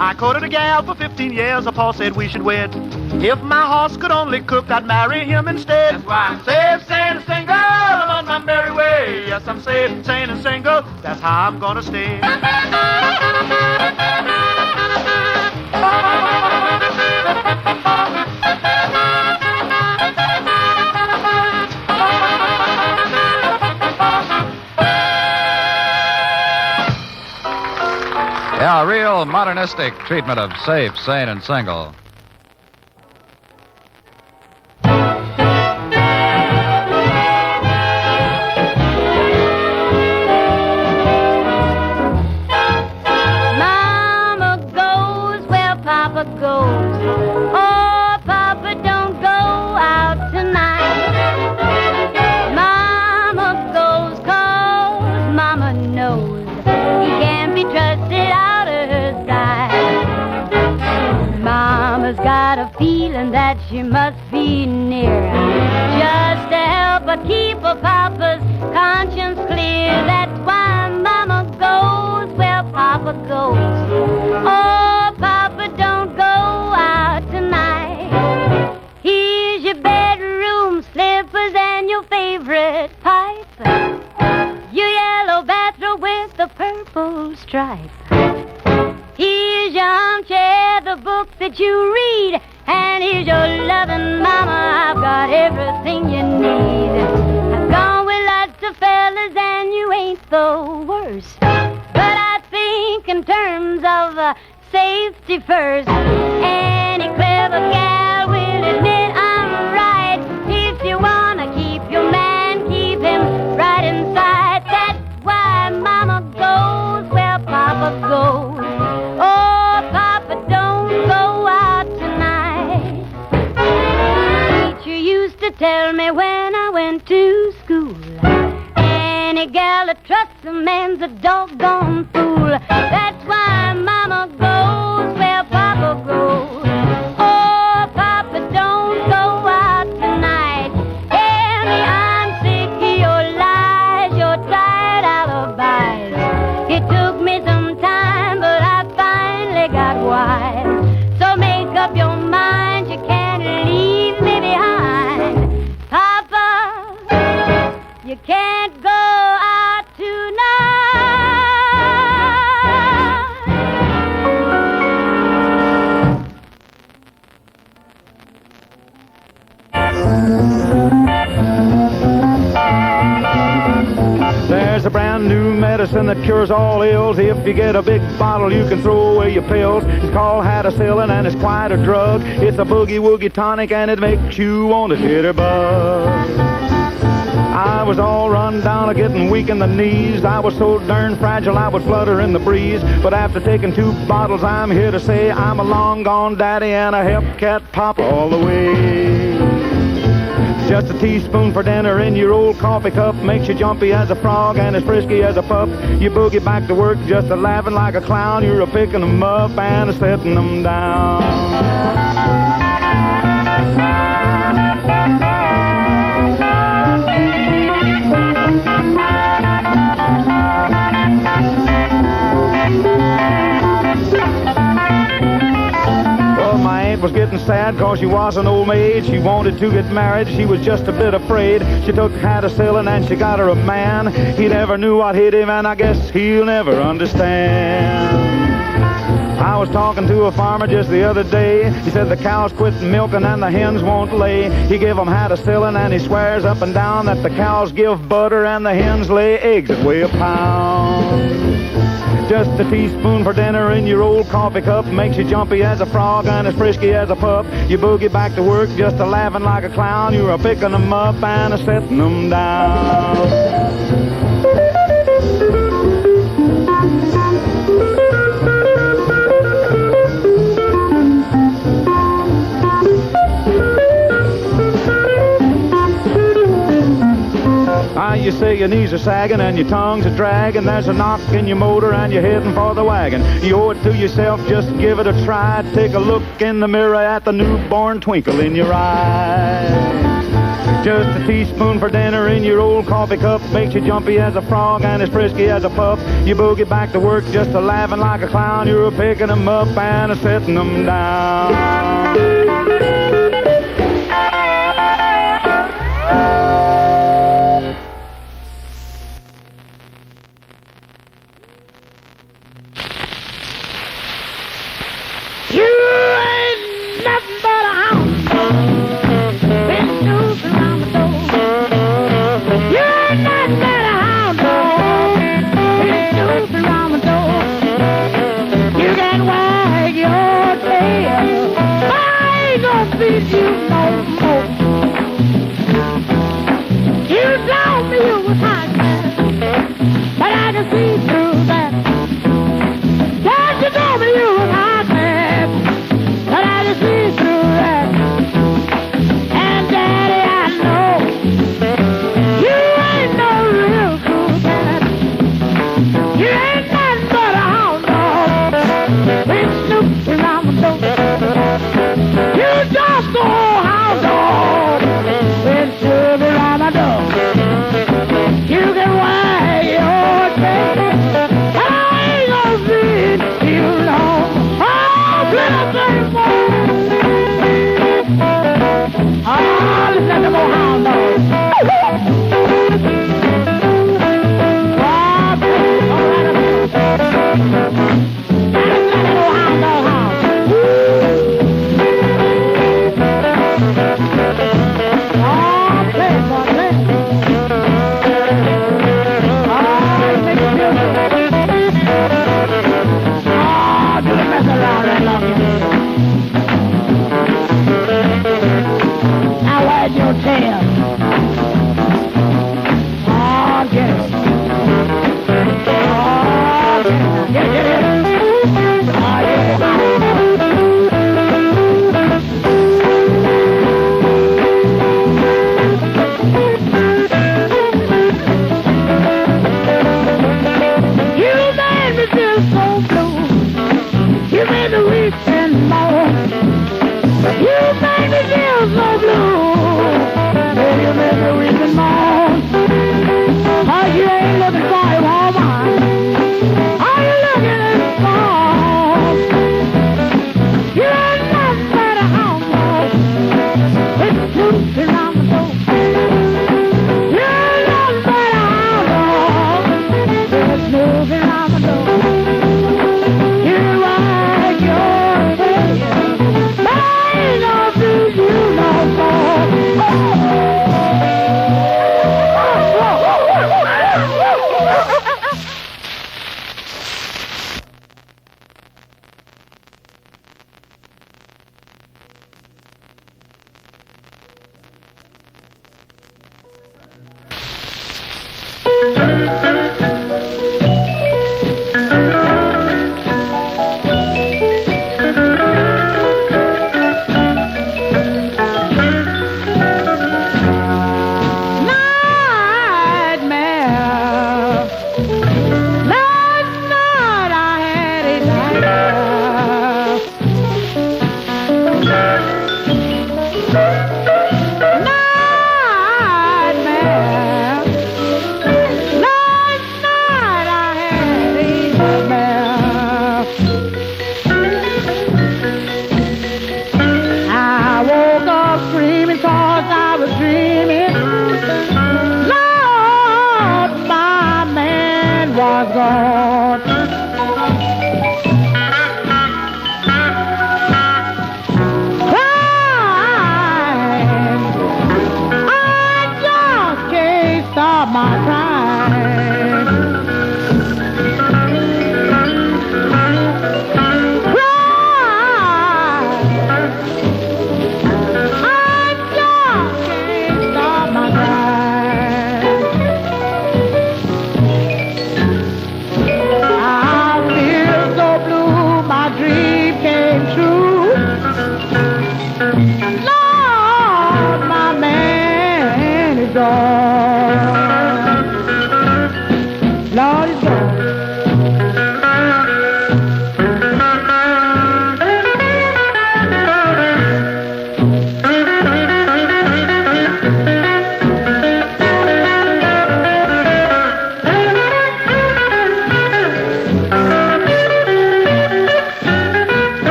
H: I courted a gal for 15 years, a Paul said we should wed. If my horse could only cook, I'd marry him instead. That's why I'm safe, sane, and single. I'm on my merry way. Yes, I'm safe, sane, and single. That's how I'm gonna stay.
L: Yeah, a real modernistic treatment of safe, sane, and single.
I: Mama goes where Papa goes. Oh, Papa, don't go out tonight. Mama goes 'cause Mama knows he can't be trusted out of her sight. Mama's got a feeling that she must be near, just to help her keep her Papa's conscience clear. That's why Mama goes where Papa goes. Oh, Papa, don't go out tonight. Here's your bedroom slippers and your favorite pipe, your yellow bathrobe with the purple stripe. Here's your armchair, the book that you read, and here's your loving mama. I've got everything you need. I've gone with lots of fellas and you ain't the worst, but I think in terms of safety first. Any clever gal will admit I'm right. If you wanna keep your man, keep him right inside. That's why Mama goes where Papa goes. Oh, Papa, don't go out tonight. Teacher used to tell me when I went to school, any gal that trusts a man's a doggone fool. That's why Mama goes where Papa goes. Oh, Papa, don't go out tonight. Tell me I'm sick of your lies, your tired alibis. It took me some time, but I finally got wise. So make up your mind, you can't leave me behind. Papa
M: medicine that cures all ills. If you get a big bottle, you can throw away your pills. It's called Hadacillin, and it's quite a drug. It's a boogie-woogie tonic, and it makes you want to jitterbug. I was all run down, getting weak in the knees. I was so darn fragile, I would flutter in the breeze. But after taking 2 bottles, I'm here to say I'm a long gone daddy and a hepcat pop all the way. Just a teaspoon for dinner in your old coffee cup makes you jumpy as a frog and as frisky as a pup. You boogie back to work just a laughing like a clown. You're a picking them up and a setting them down. Was getting sad cause she was an old maid. She wanted to get married, she was just a bit afraid. She took Hadacillin and she got her a man. He never knew what hit him and I guess he'll never understand. I was talking to a farmer just the other day. He said the cows quit milking and the hens won't lay. He gave them Hadacillin and he swears up and down that the cows give butter and the hens lay eggs that weigh a pound. Just a teaspoon for dinner in your old coffee cup makes you jumpy as a frog and as frisky as a pup. You boogie back to work just a laughing like a clown. You're a picking them up and a setting them down. You say your knees are sagging and your tongue's a dragging. There's a knock in your motor and you're heading for the wagon. You owe it to yourself, just give it a try. Take a look in the mirror at the newborn twinkle in your eye. Just a teaspoon for dinner in your old coffee cup makes you jumpy as a frog and as frisky as a pup. You boogie back to work just a laughing like a clown. You're a picking them up and a setting them down.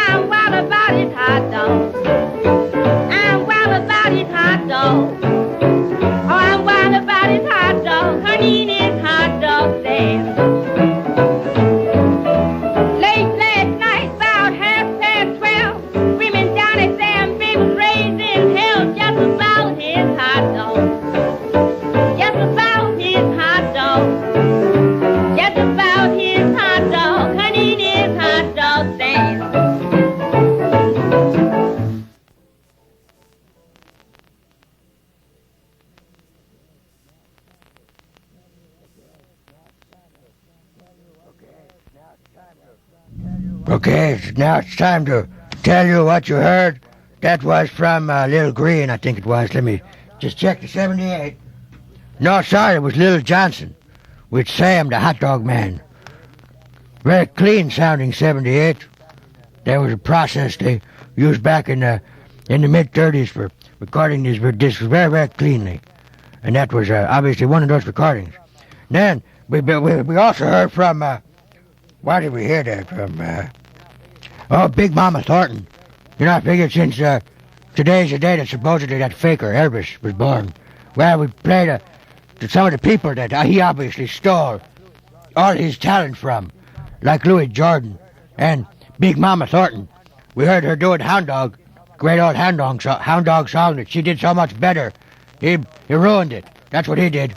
A: I'm wild about his hot dog.
C: Okay, now it's time to tell you what you heard. That was from Lil Green, I think it was. Let me just check the 78. No, sorry, it was Lil Johnson with Sam, the hot dog man. Very clean sounding 78. That was a process they used back in the mid-30s for recording these discs very, very cleanly. And that was obviously one of those recordings. Then we also heard from, why did we hear that from? Big Mama Thornton. You know, I figured since today's the day that supposedly that faker Elvis was born, well, we played to some of the people that he obviously stole all his talent from, like Louis Jordan and Big Mama Thornton. We heard her doing Hound Dog, great old Hound Dog song that she did so much better. He ruined it. That's what he did.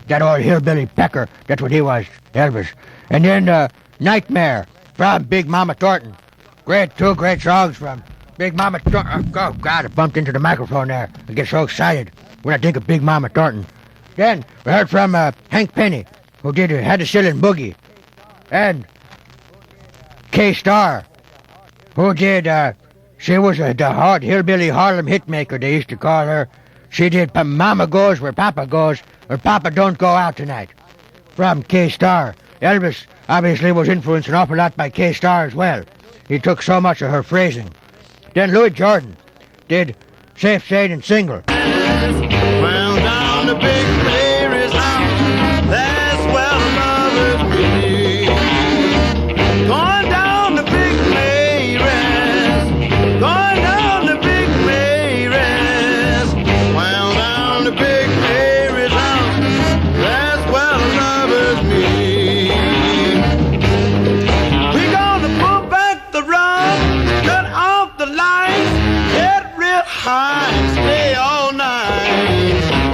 C: That old hillbilly pecker, that's what he was, Elvis. And then Nightmare from Big Mama Thornton. Two great songs from Big Mama Thornton. Oh, God, I bumped into the microphone there. I get so excited when I think of Big Mama Thornton. Then we heard from Hank Penny, who did Had the Shillin' Boogie. And K-Star, who did, she was the hard hillbilly Harlem hitmaker, they used to call her. She did Mama Goes Where Papa Goes, or Papa Don't Go Out Tonight, from K-Star. Elvis obviously was influenced an awful lot by K-Star as well. He took so much of her phrasing. Then Louis Jordan did Safe, Sane, and Single.
N: Well, down the big Mary's house, that's where the lovers meet. Going down the big Mary's, going down the big Mary's. Well, down the big Mary's house, that's where the lovers meet. We're gonna pull back the rug, cut off the lights, get real high and stay all night.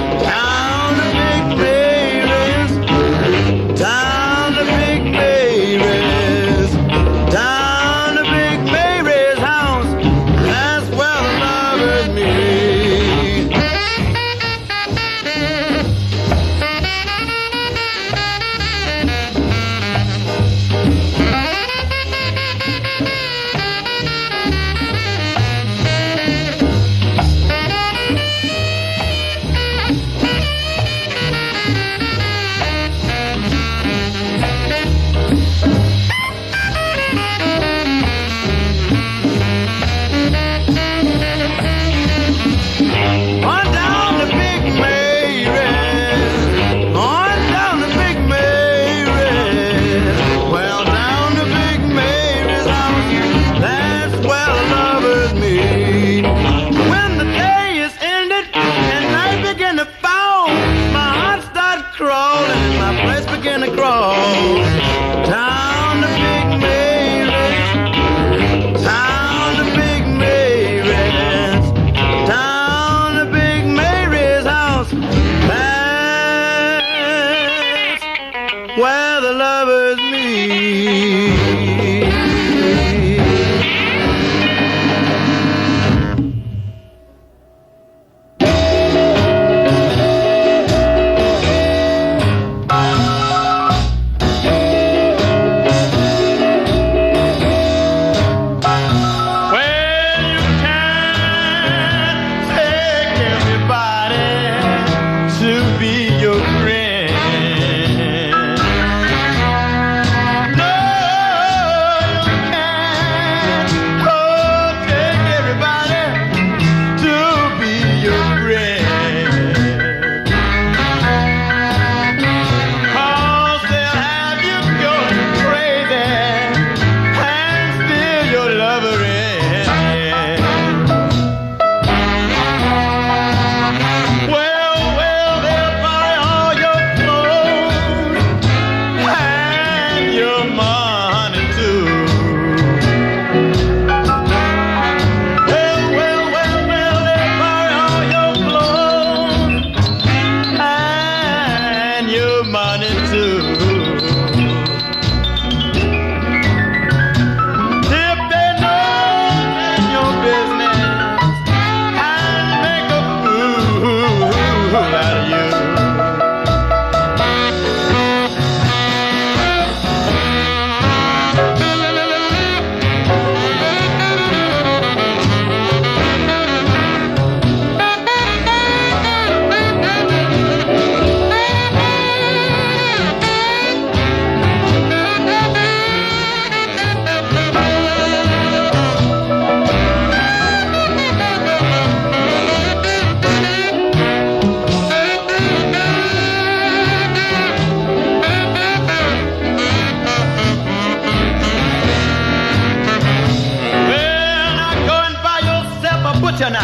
N: butcher knife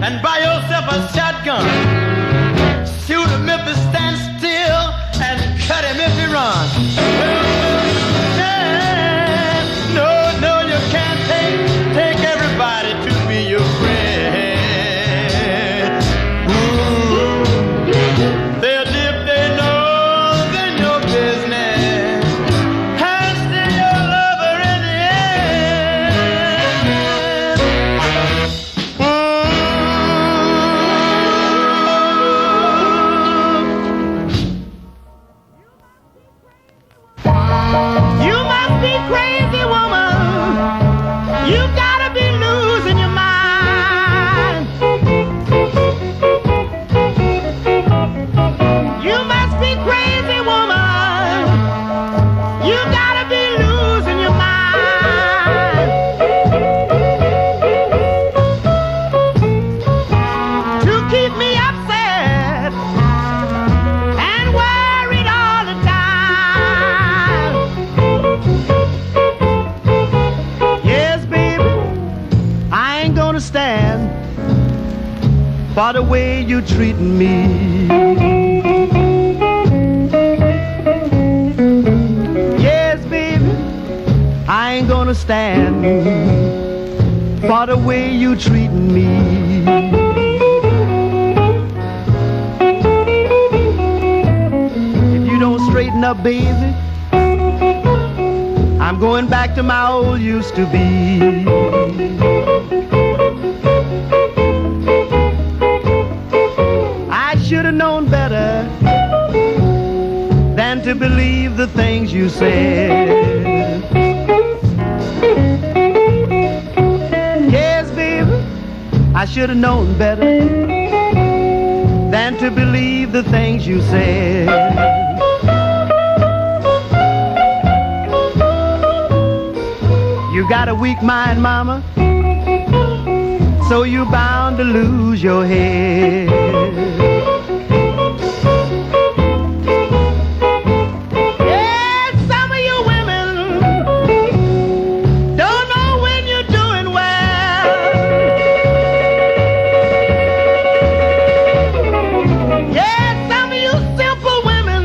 N: and buy yourself a shotgun. Shoot him if he stands still and cut him if he runs. No, no, you can't take everybody to be your friend. Ooh, they'll dip their nose in your business and steal your lover in the end. You must be crazy, woman. You gotta be losing your mind. You must be crazy, woman. You gotta be losing your mind. To keep me upset and worried all the time. Yes, baby, I ain't gonna stand for the way you treating me. Yes, baby, I ain't gonna stand for the way you treating me. If you don't straighten up, baby, I'm going back to my old used to be. I should have known better than to believe the things you said. Yes, baby, I should have known better than to believe the things you said. You got a weak mind, mama, so you're bound to lose your head. Yes, some of you women don't know when you're doing well. Yes, some of you simple women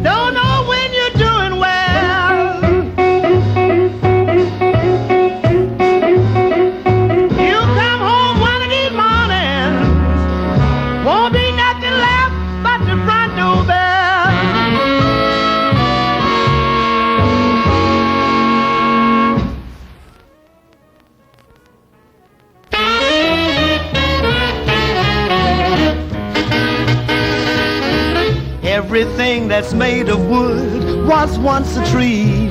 N: don't know when you're doing well. You come home one of these mornings, won't be nothing left but the front door bell. Everything that's made of wood was once a tree,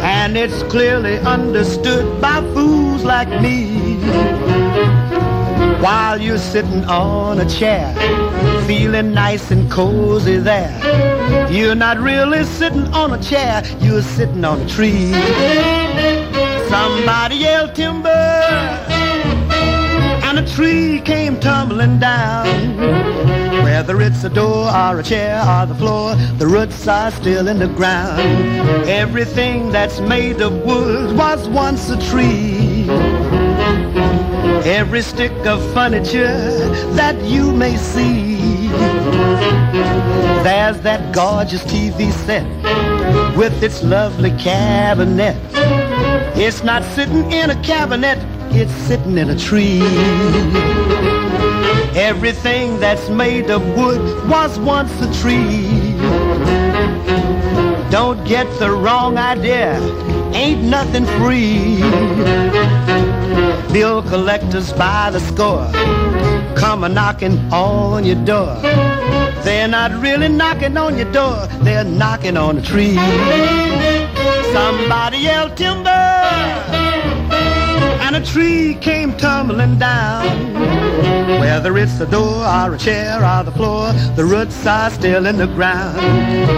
N: and it's clearly understood by fools like me. While you're sitting on a chair, feeling nice and cozy there, you're not really sitting on a chair, you're sitting on a tree. Somebody yelled timber, and a tree came tumbling down. Whether it's a door or a chair or the floor, the roots are still in the ground. Everything that's made of wood was once a tree. Every stick of furniture that you may see. There's that gorgeous TV set with its lovely cabinet. It's not sitting in a cabinet, it's sitting in a tree. Everything that's made of wood was once a tree. Don't get the wrong idea, ain't nothing free. Bill collectors by the score come a-knocking on your door. They're not really knocking on your door, they're knocking on a tree. Somebody yelled timber, and a tree came tumbling down. Whether it's a door or a chair or the floor, the roots are still in the ground.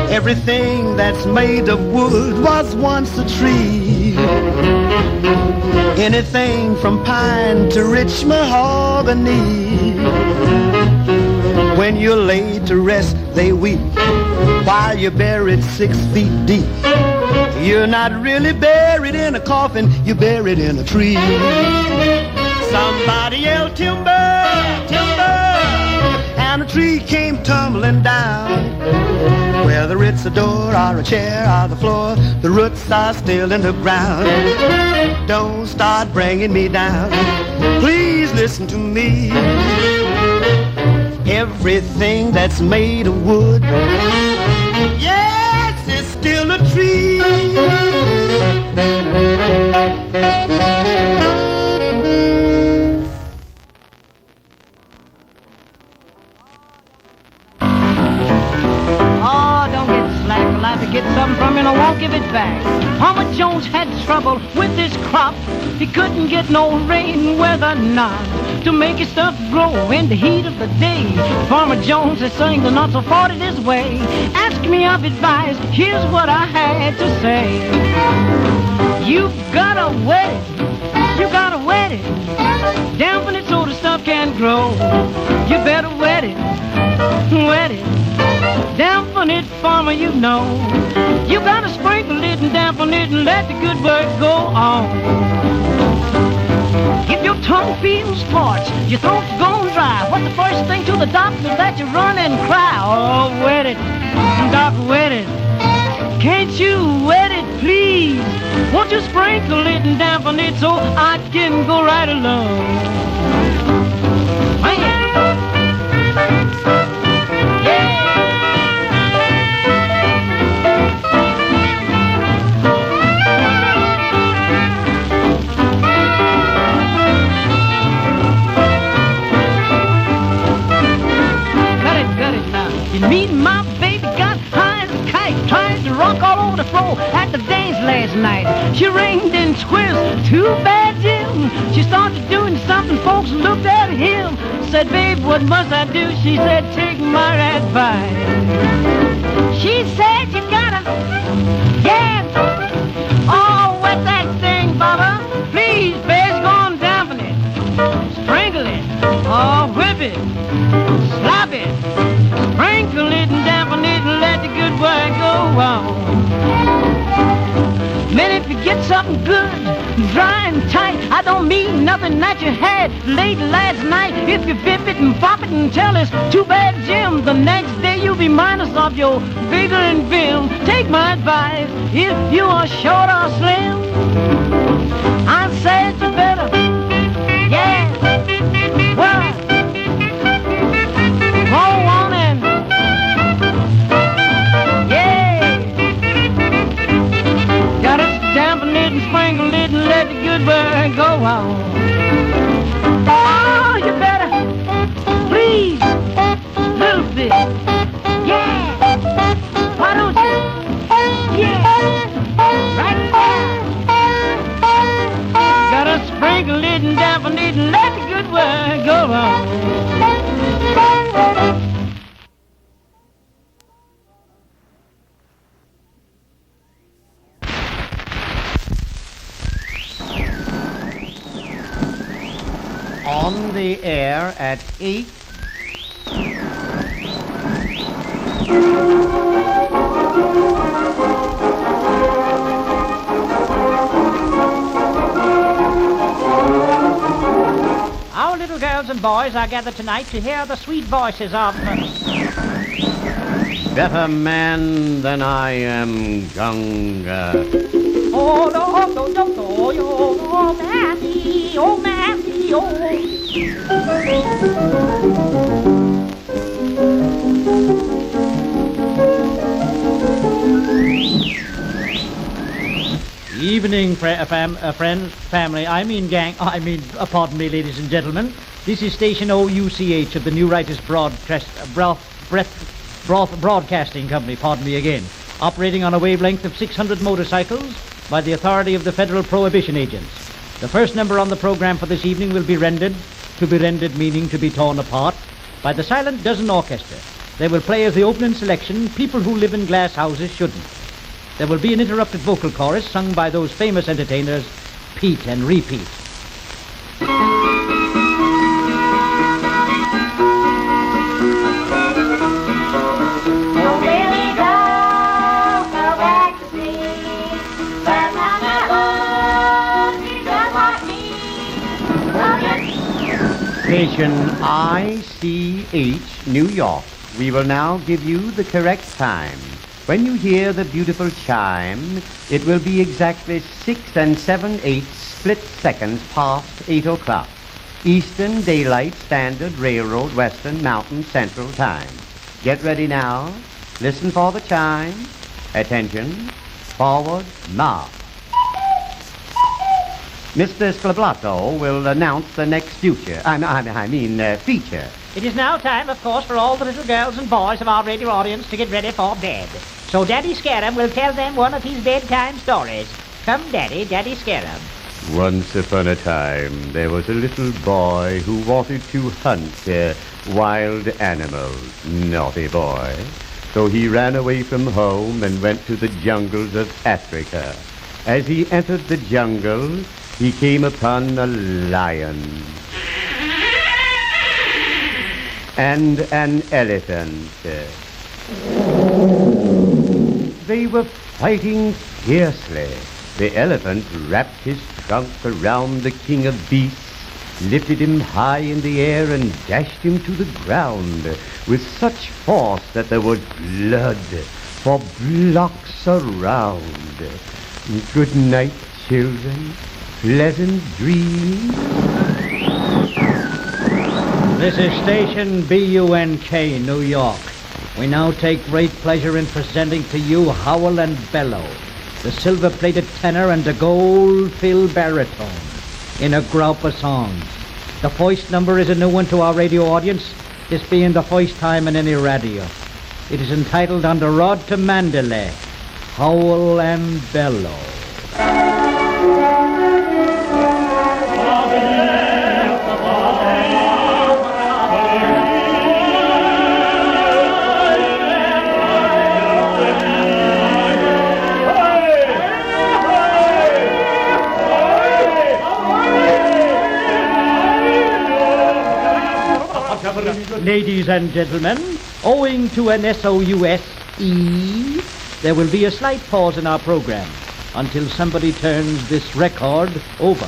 N: Everything that's made of wood was once a tree. Anything from pine to rich mahogany. When you're laid to rest, they weep while you're buried 6 feet deep. You're not really buried in a coffin, you're buried in a tree. Somebody yelled timber, timber, and a tree came tumbling down. Whether it's a door or a chair or the floor, the roots are still in the ground. Don't start bringing me down, please listen to me. Everything that's made of wood, yes, it's still a tree.
O: To get something from him, I won't give it back. Farmer Jones had trouble with his crop. He couldn't get no rain weather none to make his stuff grow in the heat of the day. Farmer Jones is saying the not so far it his way. Ask me of advice, here's what I had to say. You gotta wet it, you gotta wet it, dampen it so the stuff can grow. You better wet it, dampen it, farmer, you know. You gotta sprinkle it and dampen it and let the good work go on. If your tongue feels parched, your throat's gone dry, what's the first thing to the doctor that you run and cry? Oh, wet it, doc, wet it. Can't you wet it, please? Won't you sprinkle it and dampen it so I can go right along? Me and my baby got high as a kite, tried to rock all over the floor at the dance last night. She ringed and twisted, too bad Jim. She started doing something, folks looked at him, said, babe, what must I do? She said, take my advice. She said, you gotta, yeah, oh, wet that thing, Baba. Please, babe, go on dampen it, sprinkle it, oh, whip it, slap it. Sprinkle it and dampen it and let the good work go on. Man, if you get something good, dry and tight, I don't mean nothing that you had late last night. If you bip it and pop it and tell us too bad Jim, the next day you'll be minus of your vigor and vim. Take my advice, if you are short or slim, I said you better, yeah, well, go on and dampen it and sprinkle it and let the good work go on. Oh, you better, please, little bit, yeah. Why don't you, yeah, right there. Gotta sprinkle it and dampen it and let the good work go on. On the air at 8. Our little girls and boys are gathered tonight to hear the sweet voices of better man than I am, Gunga. Oh, no, no, no, no, oh, Mammy, oh, Mammy, oh. Evening, family, pardon me, ladies and gentlemen. This is station OUCH of the New Writers Broadcasting Company, pardon me again, operating on a wavelength of 600 motorcycles by the authority of the Federal Prohibition Agents. The first number on the program for this evening will be rendered meaning to be torn apart, by the Silent Dozen Orchestra. They will play as the opening selection, People Who Live in Glass Houses Shouldn't. There will be an interrupted vocal chorus sung by those famous entertainers, Pete and Repeat.
P: Oh, Willie, go back to sea. Station ICH, New York. We will now give you the correct time. When you hear the beautiful chime, it will be exactly 6 7/8 split seconds past 8 o'clock. Eastern Daylight Standard Railroad Western Mountain Central Time. Get ready now. Listen for the chime. Attention. Forward, march. Mr. Sclablato will announce the next feature. Feature.
O: It is now time, of course, for all the little girls and boys of our radio audience to get ready for bed. So Daddy Scarab will tell them one of his bedtime stories. Come, Daddy, Daddy Scarab.
P: Once upon a time, there was a little boy who wanted to hunt wild animals. Naughty boy. So he ran away from home and went to the jungles of Africa. As he entered the jungle, he came upon a lion and an elephant. They were fighting fiercely. The elephant wrapped his trunk around the king of beasts, lifted him high in the air and dashed him to the ground with such force that there was blood for blocks around. Good night, children. Pleasant dreams.
O: This is Station BUNK, New York. We now take great pleasure in presenting to you Howl and Bellow, the silver-plated tenor and the gold-filled baritone, in a group of songs. The first number is a new one to our radio audience, this being the first time in any radio. It is entitled On the Road to Mandalay, Howl and Bellow. Ladies and gentlemen, owing to an SOUSE, there will be a slight pause in our program until somebody turns this record over.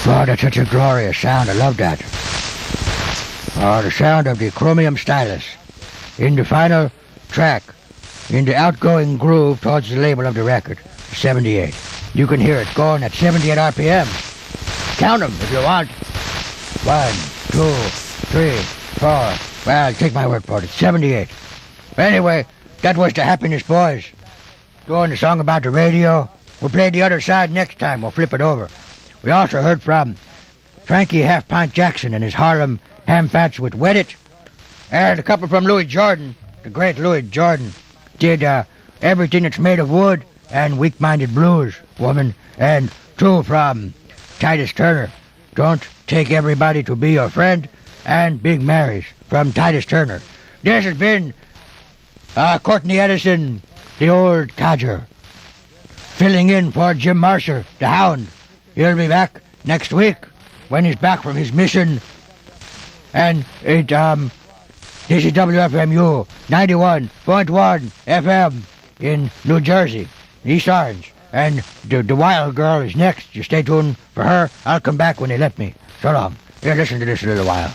C: Oh, that's such a glorious sound. I love that. Oh, the sound of the chromium stylus in the final track, in the outgoing groove towards the label of the record, 78. You can hear it going at 78 RPMs. Count them if you want. 1, 2, 3, 4. Well, take my word for it. It's 78. Anyway, that was the Happiness Boys. Doing the song about the radio. We'll play the other side next time. We'll flip it over. We also heard from Frankie Half Pint Jackson and his Harlem Ham Fats with Wet It. And a couple from Louis Jordan, the great Louis Jordan. Did Everything That's Made of Wood and Weak-Minded Blues, Woman. And 2 from Titus Turner, Don't Take Everybody to Be Your Friend, and Big Marys from Titus Turner. This has been Courtney Edison, the Old Codger, filling in for Jim Marshall, the Hound. He'll be back next week when he's back from his mission. And this is WFMU 91.1 FM in New Jersey, East Orange. And the Wild Girl is next. You stay tuned for her. I'll come back when they let me. So long. Here, listen to this a little while.